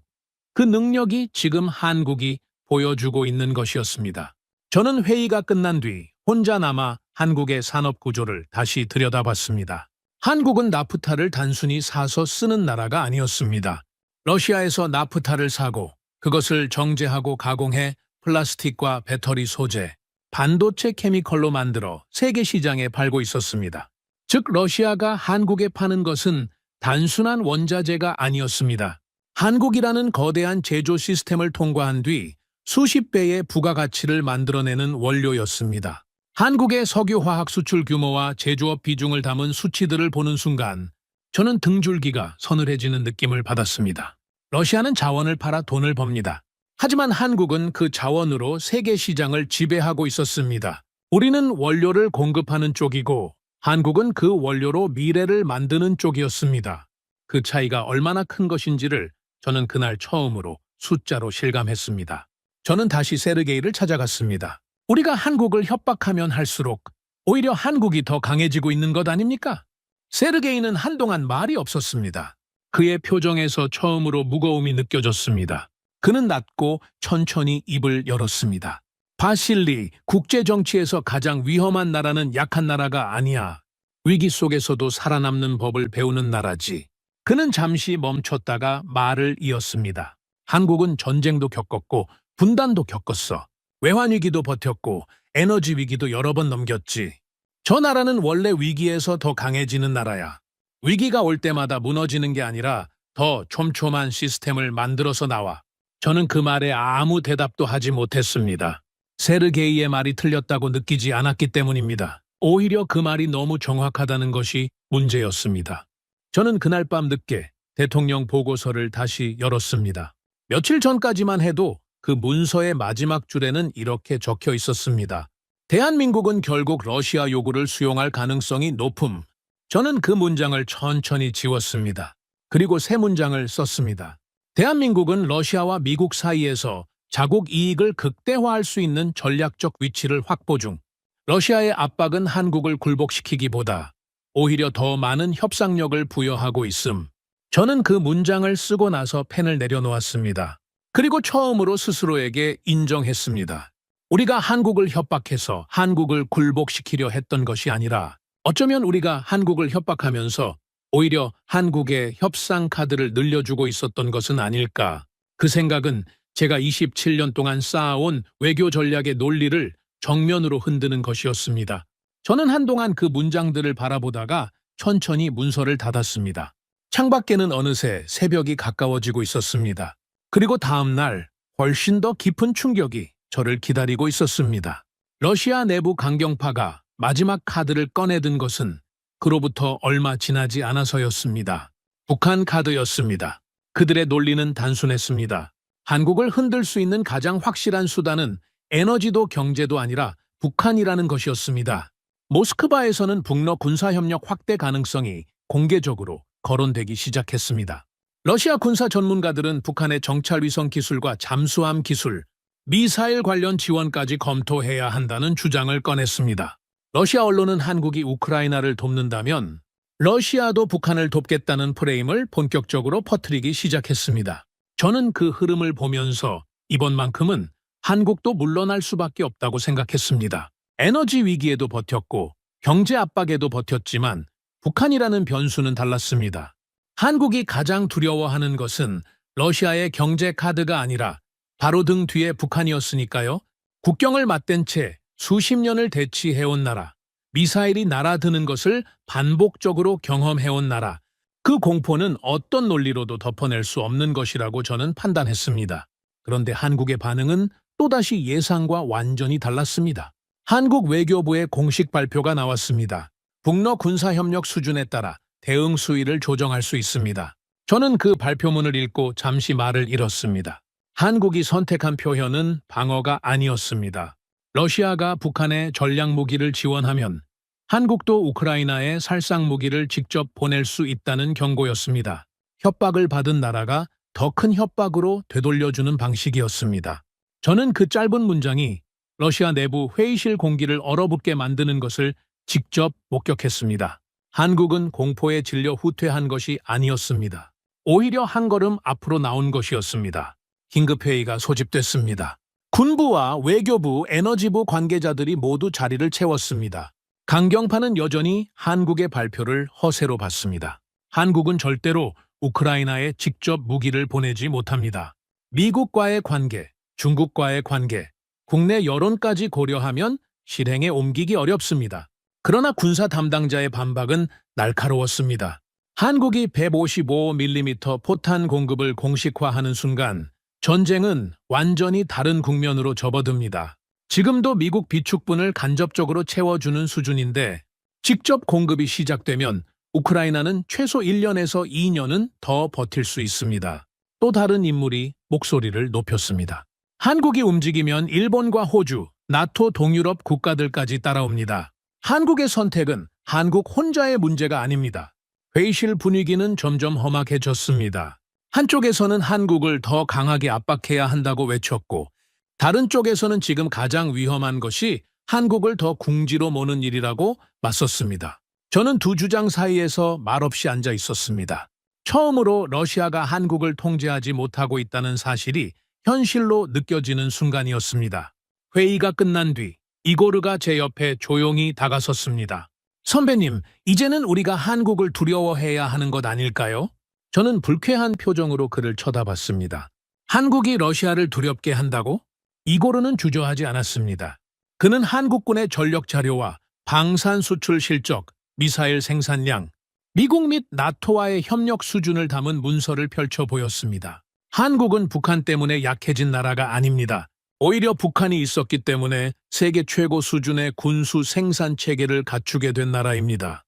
그 능력이 지금 한국이 보여주고 있는 것이었습니다. 저는 회의가 끝난 뒤 혼자 남아 한국의 산업 구조를 다시 들여다봤습니다. 한국은 나프타를 단순히 사서 쓰는 나라가 아니었습니다. 러시아에서 나프타를 사고 그것을 정제하고 가공해 플라스틱과 배터리 소재, 반도체 케미컬로 만들어 세계 시장에 팔고 있었습니다. 즉 러시아가 한국에 파는 것은 단순한 원자재가 아니었습니다. 한국이라는 거대한 제조 시스템을 통과한 뒤 수십 배의 부가가치를 만들어내는 원료였습니다. 한국의 석유화학 수출 규모와 제조업 비중을 담은 수치들을 보는 순간 저는 등줄기가 서늘해지는 느낌을 받았습니다. 러시아는 자원을 팔아 돈을 법니다. 하지만 한국은 그 자원으로 세계 시장을 지배하고 있었습니다. 우리는 원료를 공급하는 쪽이고 한국은 그 원료로 미래를 만드는 쪽이었습니다. 그 차이가 얼마나 큰 것인지를 저는 그날 처음으로 숫자로 실감했습니다. 저는 다시 세르게이를 찾아갔습니다. 우리가 한국을 협박하면 할수록 오히려 한국이 더 강해지고 있는 것 아닙니까? 세르게이는 한동안 말이 없었습니다. 그의 표정에서 처음으로 무거움이 느껴졌습니다. 그는 낮고 천천히 입을 열었습니다. 바실리, 국제정치에서 가장 위험한 나라는 약한 나라가 아니야. 위기 속에서도 살아남는 법을 배우는 나라지. 그는 잠시 멈췄다가 말을 이었습니다. 한국은 전쟁도 겪었고 분단도 겪었어. 외환위기도 버텼고 에너지 위기도 여러 번 넘겼지. 저 나라는 원래 위기에서 더 강해지는 나라야. 위기가 올 때마다 무너지는 게 아니라 더 촘촘한 시스템을 만들어서 나와. 저는 그 말에 아무 대답도 하지 못했습니다. 세르게이의 말이 틀렸다고 느끼지 않았기 때문입니다. 오히려 그 말이 너무 정확하다는 것이 문제였습니다. 저는 그날 밤 늦게 대통령 보고서를 다시 열었습니다. 며칠 전까지만 해도 그 문서의 마지막 줄에는 이렇게 적혀 있었습니다. 대한민국은 결국 러시아 요구를 수용할 가능성이 높음. 저는 그 문장을 천천히 지웠습니다. 그리고 새 문장을 썼습니다. 대한민국은 러시아와 미국 사이에서 자국 이익을 극대화할 수 있는 전략적 위치를 확보 중. 러시아의 압박은 한국을 굴복시키기보다 오히려 더 많은 협상력을 부여하고 있음. 저는 그 문장을 쓰고 나서 펜을 내려놓았습니다. 그리고 처음으로 스스로에게 인정했습니다. 우리가 한국을 협박해서 한국을 굴복시키려 했던 것이 아니라 어쩌면 우리가 한국을 협박하면서 오히려 한국의 협상 카드를 늘려주고 있었던 것은 아닐까. 그 생각은 제가 27년 동안 쌓아온 외교 전략의 논리를 정면으로 흔드는 것이었습니다. 저는 한동안 그 문장들을 바라보다가 천천히 문서를 닫았습니다. 창밖에는 어느새 새벽이 가까워지고 있었습니다. 그리고 다음 날 훨씬 더 깊은 충격이 저를 기다리고 있었습니다. 러시아 내부 강경파가 마지막 카드를 꺼내든 것은 그로부터 얼마 지나지 않아서였습니다. 북한 카드였습니다. 그들의 논리는 단순했습니다. 한국을 흔들 수 있는 가장 확실한 수단은 에너지도 경제도 아니라 북한이라는 것이었습니다. 모스크바에서는 북러 군사협력 확대 가능성이 공개적으로 거론되기 시작했습니다. 러시아 군사 전문가들은 북한의 정찰위성 기술과 잠수함 기술, 미사일 관련 지원까지 검토해야 한다는 주장을 꺼냈습니다. 러시아 언론은 한국이 우크라이나를 돕는다면 러시아도 북한을 돕겠다는 프레임을 본격적으로 퍼뜨리기 시작했습니다. 저는 그 흐름을 보면서 이번만큼은 한국도 물러날 수밖에 없다고 생각했습니다. 에너지 위기에도 버텼고 경제 압박에도 버텼지만 북한이라는 변수는 달랐습니다. 한국이 가장 두려워하는 것은 러시아의 경제 카드가 아니라 바로 등 뒤에 북한이었으니까요. 국경을 맞댄 채 수십 년을 대치해온 나라, 미사일이 날아드는 것을 반복적으로 경험해온 나라, 그 공포는 어떤 논리로도 덮어낼 수 없는 것이라고 저는 판단했습니다. 그런데 한국의 반응은 또다시 예상과 완전히 달랐습니다. 한국 외교부의 공식 발표가 나왔습니다. 북러 군사협력 수준에 따라 대응 수위를 조정할 수 있습니다. 저는 그 발표문을 읽고 잠시 말을 잃었습니다. 한국이 선택한 표현은 방어가 아니었습니다. 러시아가 북한에 전략무기를 지원하면 한국도 우크라이나에 살상무기를 직접 보낼 수 있다는 경고였습니다. 협박을 받은 나라가 더 큰 협박으로 되돌려주는 방식이었습니다. 저는 그 짧은 문장이 러시아 내부 회의실 공기를 얼어붙게 만드는 것을 직접 목격했습니다. 한국은 공포에 질려 후퇴한 것이 아니었습니다. 오히려 한 걸음 앞으로 나온 것이었습니다. 긴급회의가 소집됐습니다. 군부와 외교부, 에너지부 관계자들이 모두 자리를 채웠습니다. 강경파는 여전히 한국의 발표를 허세로 봤습니다. 한국은 절대로 우크라이나에 직접 무기를 보내지 못합니다. 미국과의 관계, 중국과의 관계, 국내 여론까지 고려하면 실행에 옮기기 어렵습니다. 그러나 군사 담당자의 반박은 날카로웠습니다. 한국이 155mm 포탄 공급을 공식화하는 순간 전쟁은 완전히 다른 국면으로 접어듭니다. 지금도 미국 비축분을 간접적으로 채워주는 수준인데 직접 공급이 시작되면 우크라이나는 최소 1년에서 2년은 더 버틸 수 있습니다. 또 다른 인물이 목소리를 높였습니다. 한국이 움직이면 일본과 호주, 나토 동유럽 국가들까지 따라옵니다. 한국의 선택은 한국 혼자의 문제가 아닙니다. 회의실 분위기는 점점 험악해졌습니다. 한쪽에서는 한국을 더 강하게 압박해야 한다고 외쳤고 다른 쪽에서는 지금 가장 위험한 것이 한국을 더 궁지로 모는 일이라고 맞섰습니다. 저는 두 주장 사이에서 말없이 앉아 있었습니다. 처음으로 러시아가 한국을 통제하지 못하고 있다는 사실이 현실로 느껴지는 순간이었습니다. 회의가 끝난 뒤 이고르가 제 옆에 조용히 다가섰습니다. 선배님, 이제는 우리가 한국을 두려워해야 하는 것 아닐까요? 저는 불쾌한 표정으로 그를 쳐다봤습니다. 한국이 러시아를 두렵게 한다고? 이고르는 주저하지 않았습니다. 그는 한국군의 전력 자료와 방산 수출 실적, 미사일 생산량, 미국 및 나토와의 협력 수준을 담은 문서를 펼쳐 보였습니다. 한국은 북한 때문에 약해진 나라가 아닙니다. 오히려 북한이 있었기 때문에 세계 최고 수준의 군수 생산 체계를 갖추게 된 나라입니다.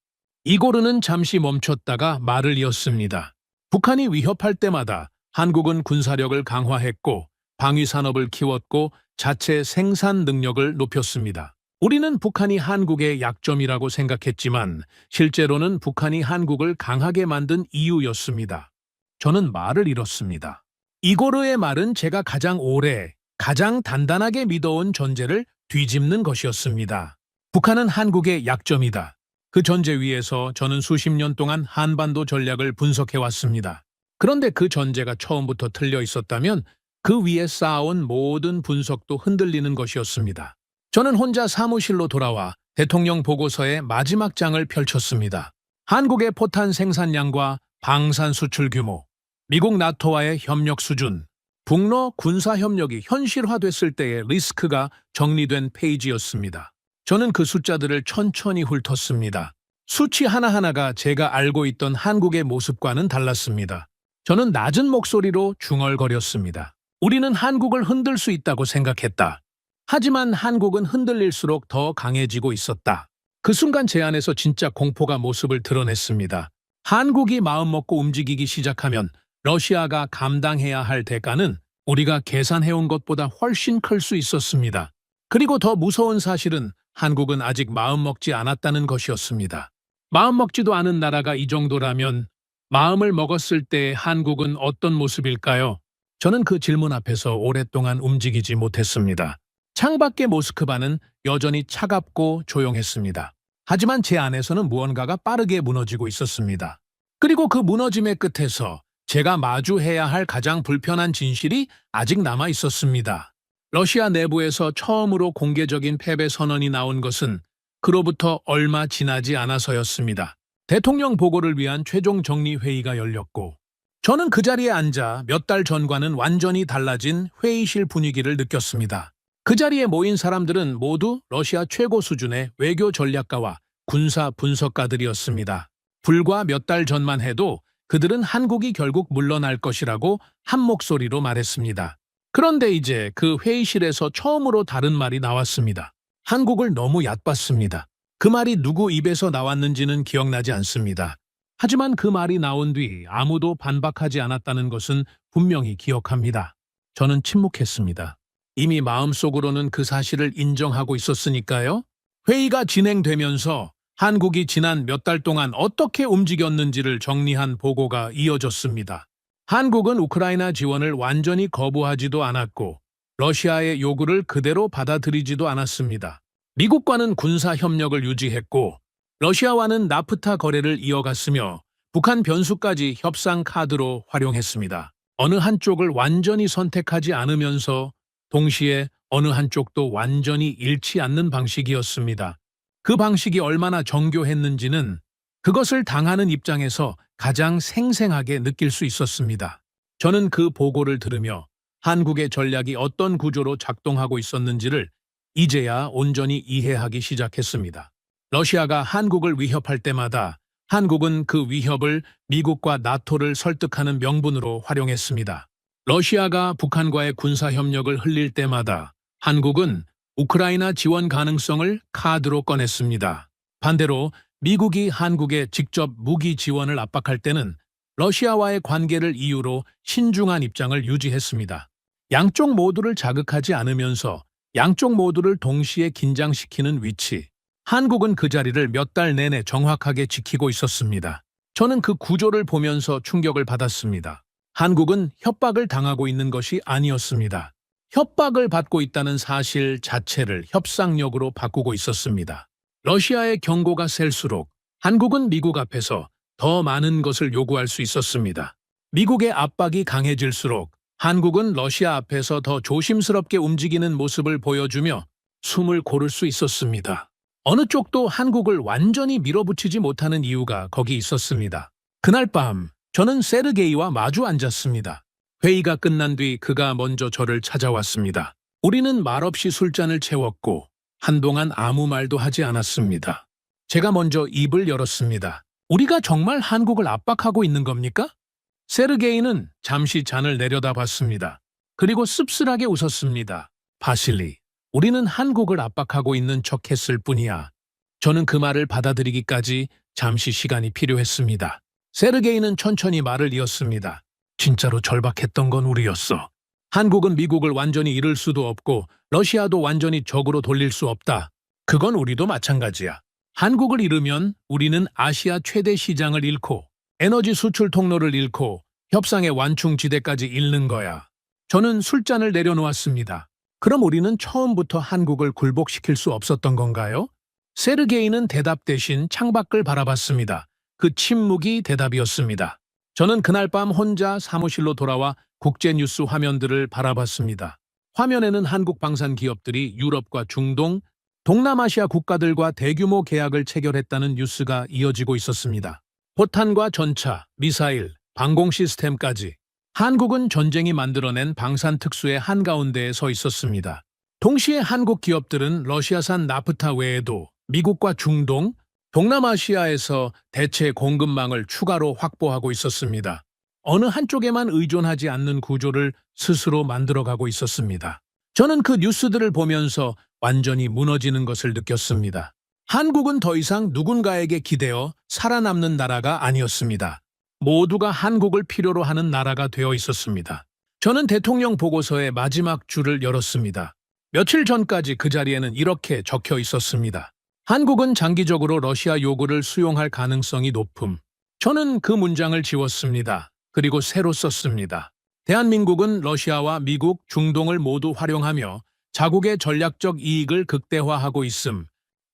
이고르는 잠시 멈췄다가 말을 이었습니다. 북한이 위협할 때마다 한국은 군사력을 강화했고 방위 산업을 키웠고 자체 생산 능력을 높였습니다. 우리는 북한이 한국의 약점이라고 생각했지만 실제로는 북한이 한국을 강하게 만든 이유였습니다. 저는 말을 잃었습니다. 이고르의 말은 제가 가장 오래, 가장 단단하게 믿어온 전제를 뒤집는 것이었습니다. 북한은 한국의 약점이다. 그 전제 위에서 저는 수십 년 동안 한반도 전략을 분석해왔습니다. 그런데 그 전제가 처음부터 틀려 있었다면 그 위에 쌓아온 모든 분석도 흔들리는 것이었습니다. 저는 혼자 사무실로 돌아와 대통령 보고서의 마지막 장을 펼쳤습니다. 한국의 포탄 생산량과 방산 수출 규모, 미국 나토와의 협력 수준, 북러 군사협력이 현실화됐을 때의 리스크가 정리된 페이지였습니다. 저는 그 숫자들을 천천히 훑었습니다. 수치 하나하나가 제가 알고 있던 한국의 모습과는 달랐습니다. 저는 낮은 목소리로 중얼거렸습니다. 우리는 한국을 흔들 수 있다고 생각했다. 하지만 한국은 흔들릴수록 더 강해지고 있었다. 그 순간 제 안에서 진짜 공포가 모습을 드러냈습니다. 한국이 마음먹고 움직이기 시작하면 러시아가 감당해야 할 대가는 우리가 계산해온 것보다 훨씬 클 수 있었습니다. 그리고 더 무서운 사실은 한국은 아직 마음먹지 않았다는 것이었습니다. 마음먹지도 않은 나라가 이 정도라면 마음을 먹었을 때 한국은 어떤 모습일까요? 저는 그 질문 앞에서 오랫동안 움직이지 못했습니다. 창밖의 모스크바는 여전히 차갑고 조용했습니다. 하지만 제 안에서는 무언가가 빠르게 무너지고 있었습니다. 그리고 그 무너짐의 끝에서 제가 마주해야 할 가장 불편한 진실이 아직 남아 있었습니다. 러시아 내부에서 처음으로 공개적인 패배 선언이 나온 것은 그로부터 얼마 지나지 않아서였습니다. 대통령 보고를 위한 최종 정리 회의가 열렸고 저는 그 자리에 앉아 몇 달 전과는 완전히 달라진 회의실 분위기를 느꼈습니다. 그 자리에 모인 사람들은 모두 러시아 최고 수준의 외교 전략가와 군사 분석가들이었습니다. 불과 몇 달 전만 해도 그들은 한국이 결국 물러날 것이라고 한 목소리로 말했습니다. 그런데 이제 그 회의실에서 처음으로 다른 말이 나왔습니다. 한국을 너무 얕봤습니다. 그 말이 누구 입에서 나왔는지는 기억나지 않습니다. 하지만 그 말이 나온 뒤 아무도 반박하지 않았다는 것은 분명히 기억합니다. 저는 침묵했습니다. 이미 마음속으로는 그 사실을 인정하고 있었으니까요. 회의가 진행되면서 한국이 지난 몇 달 동안 어떻게 움직였는지를 정리한 보고가 이어졌습니다. 한국은 우크라이나 지원을 완전히 거부하지도 않았고 러시아의 요구를 그대로 받아들이지도 않았습니다. 미국과는 군사 협력을 유지했고 러시아와는 나프타 거래를 이어갔으며 북한 변수까지 협상 카드로 활용했습니다. 어느 한쪽을 완전히 선택하지 않으면서 동시에 어느 한쪽도 완전히 잃지 않는 방식이었습니다. 그 방식이 얼마나 정교했는지는 그것을 당하는 입장에서 가장 생생하게 느낄 수 있었습니다. 저는 그 보고를 들으며 한국의 전략이 어떤 구조로 작동하고 있었는지를 이제야 온전히 이해하기 시작했습니다. 러시아가 한국을 위협할 때마다 한국은 그 위협을 미국과 나토를 설득하는 명분으로 활용했습니다. 러시아가 북한과의 군사협력을 흘릴 때마다 한국은 우크라이나 지원 가능성을 카드로 꺼냈습니다. 반대로 미국이 한국에 직접 무기 지원을 압박할 때는 러시아와의 관계를 이유로 신중한 입장을 유지했습니다. 양쪽 모두를 자극하지 않으면서 양쪽 모두를 동시에 긴장시키는 위치. 한국은 그 자리를 몇 달 내내 정확하게 지키고 있었습니다. 저는 그 구조를 보면서 충격을 받았습니다. 한국은 협박을 당하고 있는 것이 아니었습니다. 협박을 받고 있다는 사실 자체를 협상력으로 바꾸고 있었습니다. 러시아의 경고가 셀수록 한국은 미국 앞에서 더 많은 것을 요구할 수 있었습니다. 미국의 압박이 강해질수록 한국은 러시아 앞에서 더 조심스럽게 움직이는 모습을 보여주며 숨을 고를 수 있었습니다. 어느 쪽도 한국을 완전히 밀어붙이지 못하는 이유가 거기 있었습니다. 그날 밤 저는 세르게이와 마주 앉았습니다. 회의가 끝난 뒤 그가 먼저 저를 찾아왔습니다. 우리는 말없이 술잔을 채웠고 한동안 아무 말도 하지 않았습니다. 제가 먼저 입을 열었습니다. 우리가 정말 한국을 압박하고 있는 겁니까? 세르게이는 잠시 잔을 내려다봤습니다. 그리고 씁쓸하게 웃었습니다. 바실리, 우리는 한국을 압박하고 있는 척했을 뿐이야. 저는 그 말을 받아들이기까지 잠시 시간이 필요했습니다. 세르게이는 천천히 말을 이었습니다. 진짜로 절박했던 건 우리였어. 한국은 미국을 완전히 잃을 수도 없고 러시아도 완전히 적으로 돌릴 수 없다. 그건 우리도 마찬가지야. 한국을 잃으면 우리는 아시아 최대 시장을 잃고 에너지 수출 통로를 잃고 협상의 완충지대까지 잃는 거야. 저는 술잔을 내려놓았습니다. 그럼 우리는 처음부터 한국을 굴복시킬 수 없었던 건가요? 세르게이는 대답 대신 창밖을 바라봤습니다. 그 침묵이 대답이었습니다. 저는 그날 밤 혼자 사무실로 돌아와 국제뉴스 화면들을 바라봤습니다. 화면에는 한국 방산 기업들이 유럽과 중동, 동남아시아 국가들과 대규모 계약을 체결했다는 뉴스가 이어지고 있었습니다. 포탄과 전차, 미사일, 방공 시스템까지 한국은 전쟁이 만들어낸 방산 특수의 한가운데에 서 있었습니다. 동시에 한국 기업들은 러시아산 나프타 외에도 미국과 중동, 동남아시아에서 대체 공급망을 추가로 확보하고 있었습니다. 어느 한쪽에만 의존하지 않는 구조를 스스로 만들어가고 있었습니다. 저는 그 뉴스들을 보면서 완전히 무너지는 것을 느꼈습니다. 한국은 더 이상 누군가에게 기대어 살아남는 나라가 아니었습니다. 모두가 한국을 필요로 하는 나라가 되어 있었습니다. 저는 대통령 보고서의 마지막 줄을 열었습니다. 며칠 전까지 그 자리에는 이렇게 적혀 있었습니다. 한국은 장기적으로 러시아 요구를 수용할 가능성이 높음. 저는 그 문장을 지웠습니다. 그리고 새로 썼습니다. 대한민국은 러시아와 미국, 중동을 모두 활용하며 자국의 전략적 이익을 극대화하고 있음.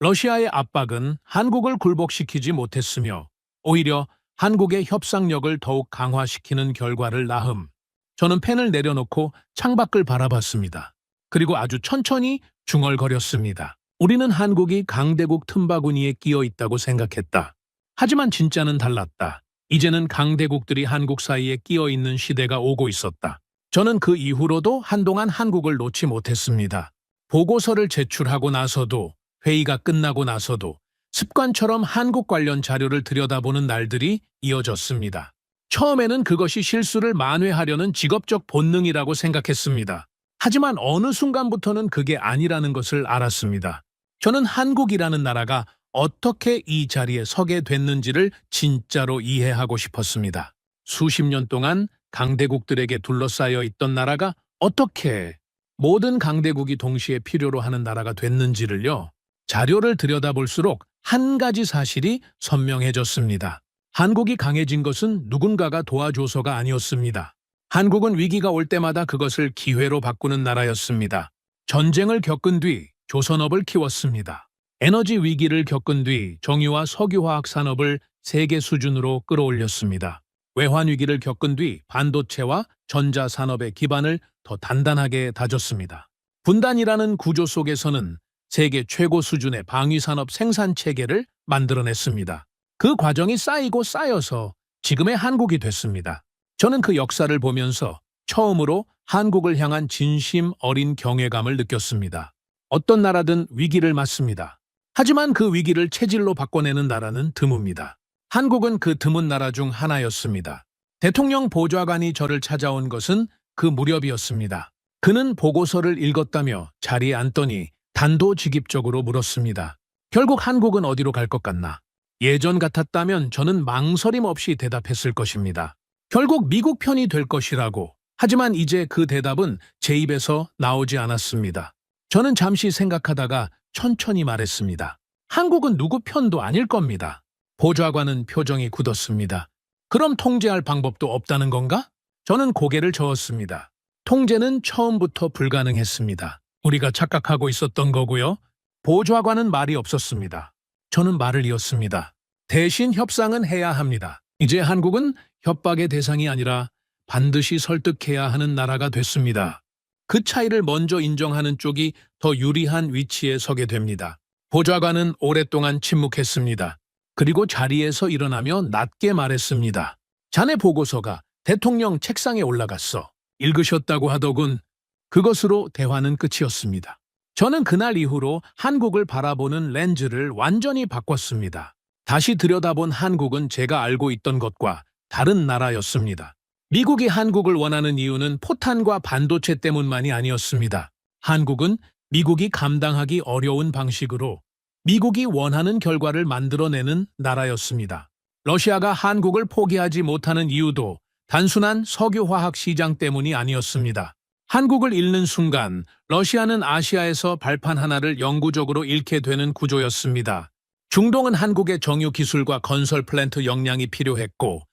러시아의 압박은 한국을 굴복시키지 못했으며 오히려 한국의 협상력을 더욱 강화시키는 결과를 낳음. 저는 펜을 내려놓고 창밖을 바라봤습니다. 그리고 아주 천천히 중얼거렸습니다. 우리는 한국이 강대국 틈바구니에 끼어 있다고 생각했다. 하지만 진짜는 달랐다. 이제는 강대국들이 한국 사이에 끼어 있는 시대가 오고 있었다. 저는 그 이후로도 한동안 한국을 놓지 못했습니다. 보고서를 제출하고 나서도, 회의가 끝나고 나서도 습관처럼 한국 관련 자료를 들여다보는 날들이 이어졌습니다. 처음에는 그것이 실수를 만회하려는 직업적 본능이라고 생각했습니다. 하지만 어느 순간부터는 그게 아니라는 것을 알았습니다. 저는 한국이라는 나라가 어떻게 이 자리에 서게 됐는지를 진짜로 이해하고 싶었습니다. 수십 년 동안 강대국들에게 둘러싸여 있던 나라가 어떻게 모든 강대국이 동시에 필요로 하는 나라가 됐는지를요. 자료를 들여다볼수록 한 가지 사실이 선명해졌습니다. 한국이 강해진 것은 누군가가 도와줘서가 아니었습니다. 한국은 위기가 올 때마다 그것을 기회로 바꾸는 나라였습니다. 전쟁을 겪은 뒤 조선업을 키웠습니다. 에너지 위기를 겪은 뒤 정유와 석유화학 산업을 세계 수준으로 끌어올렸습니다. 외환 위기를 겪은 뒤 반도체와 전자산업의 기반을 더 단단하게 다졌습니다. 분단이라는 구조 속에서는 세계 최고 수준의 방위산업 생산 체계를 만들어냈습니다. 그 과정이 쌓이고 쌓여서 지금의 한국이 됐습니다. 저는 그 역사를 보면서 처음으로 한국을 향한 진심 어린 경외감을 느꼈습니다. 어떤 나라든 위기를 맞습니다. 하지만 그 위기를 체질로 바꿔내는 나라는 드뭅니다. 한국은 그 드문 나라 중 하나였습니다. 대통령 보좌관이 저를 찾아온 것은 그 무렵이었습니다. 그는 보고서를 읽었다며 자리에 앉더니 단도직입적으로 물었습니다. 결국 한국은 어디로 갈 것 같나? 예전 같았다면 저는 망설임 없이 대답했을 것입니다. 결국 미국 편이 될 것이라고. 하지만 이제 그 대답은 제 입에서 나오지 않았습니다. 저는 잠시 생각하다가 천천히 말했습니다. 한국은 누구 편도 아닐 겁니다. 보좌관은 표정이 굳었습니다. 그럼 통제할 방법도 없다는 건가? 저는 고개를 저었습니다. 통제는 처음부터 불가능했습니다. 우리가 착각하고 있었던 거고요. 보좌관은 말이 없었습니다. 저는 말을 이었습니다. 대신 협상은 해야 합니다. 이제 한국은 협박의 대상이 아니라 반드시 설득해야 하는 나라가 됐습니다. 그 차이를 먼저 인정하는 쪽이 더 유리한 위치에 서게 됩니다. 보좌관은 오랫동안 침묵했습니다. 그리고 자리에서 일어나며 낮게 말했습니다. 자네 보고서가 대통령 책상에 올라갔어. 읽으셨다고 하더군. 그것으로 대화는 끝이었습니다. 저는 그날 이후로 한국을 바라보는 렌즈를 완전히 바꿨습니다. 다시 들여다본 한국은 제가 알고 있던 것과 다른 나라였습니다. 미국이 한국을 원하는 이유는 포탄과 반도체 때문만이 아니었습니다. 한국은 미국이 감당하기 어려운 방식으로 미국이 원하는 결과를 만들어내는 나라였습니다. 러시아가 한국을 포기하지 못하는 이유도 단순한 석유화학 시장 때문이 아니었습니다. 한국을 잃는 순간 러시아는 아시아에서 발판 하나를 영구적으로 잃게 되는 구조였습니다. 중동은 한국의 정유 기술과 건설 플랜트 역량이 필요했고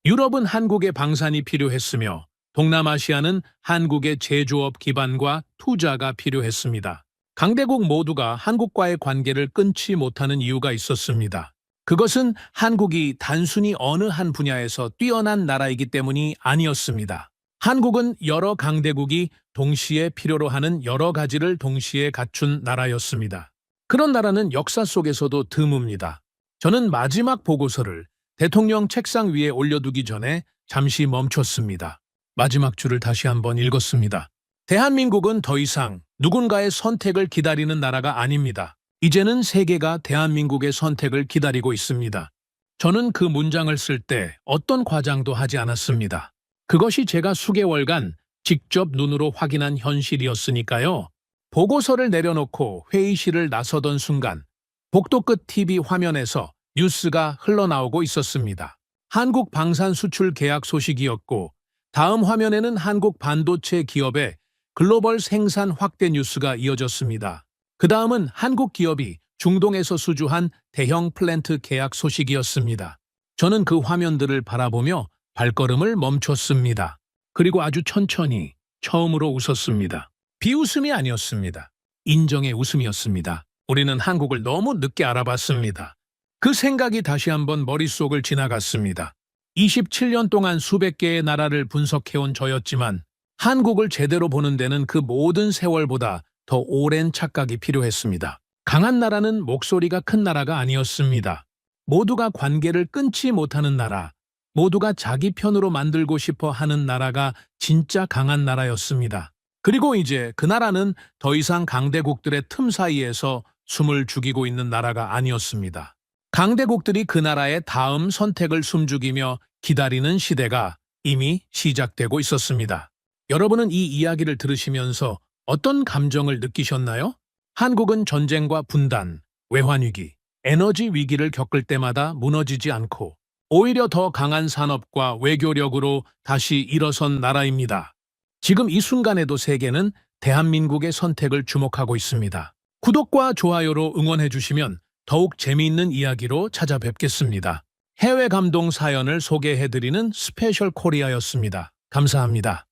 유럽은 한국의 방산이 필요했으며 동남아시아는 한국의 제조업 기반과 투자가 필요했습니다. 강대국 모두가 한국과의 관계를 끊지 못하는 이유가 있었습니다. 그것은 한국이 단순히 어느 한 분야에서 뛰어난 나라이기 때문이 아니었습니다. 한국은 여러 강대국이 동시에 필요로 하는 여러 가지를 동시에 갖춘 나라였습니다. 그런 나라는 역사 속에서도 드뭅니다. 저는 마지막 보고서를 대통령 책상 위에 올려두기 전에 잠시 멈췄습니다. 마지막 줄을 다시 한번 읽었습니다. 대한민국은 더 이상 누군가의 선택을 기다리는 나라가 아닙니다. 이제는 세계가 대한민국의 선택을 기다리고 있습니다. 저는 그 문장을 쓸 때 어떤 과장도 하지 않았습니다. 그것이 제가 수개월간 직접 눈으로 확인한 현실이었으니까요. 보고서를 내려놓고 회의실을 나서던 순간 복도 끝 TV 화면에서 뉴스가 흘러나오고 있었습니다. 한국 방산 수출 계약 소식이었고 다음 화면에는 한국 반도체 기업의 글로벌 생산 확대 뉴스가 이어졌습니다. 그 다음은 한국 기업이 중동에서 수주한 대형 플랜트 계약 소식이었습니다. 저는 그 화면들을 바라보며 발걸음을 멈췄습니다. 그리고 아주 천천히 처음으로 웃었습니다. 비웃음이 아니었습니다. 인정의 웃음이었습니다. 우리는 한국을 너무 늦게 알아봤습니다. 그 생각이 다시 한번 머릿속을 지나갔습니다. 27년 동안 수백 개의 나라를 분석해온 저였지만 한국을 제대로 보는 데는 그 모든 세월보다 더 오랜 착각이 필요했습니다. 강한 나라는 목소리가 큰 나라가 아니었습니다. 모두가 관계를 끊지 못하는 나라, 모두가 자기 편으로 만들고 싶어 하는 나라가 진짜 강한 나라였습니다. 그리고 이제 그 나라는 더 이상 강대국들의 틈 사이에서 숨을 죽이고 있는 나라가 아니었습니다. 강대국들이 그 나라의 다음 선택을 숨죽이며 기다리는 시대가 이미 시작되고 있었습니다. 여러분은 이 이야기를 들으시면서 어떤 감정을 느끼셨나요? 한국은 전쟁과 분단, 외환위기, 에너지 위기를 겪을 때마다 무너지지 않고 오히려 더 강한 산업과 외교력으로 다시 일어선 나라입니다. 지금 이 순간에도 세계는 대한민국의 선택을 주목하고 있습니다. 구독과 좋아요로 응원해 주시면 더욱 재미있는 이야기로 찾아뵙겠습니다. 해외 감동 사연을 소개해드리는 스페셜 코리아였습니다. 감사합니다.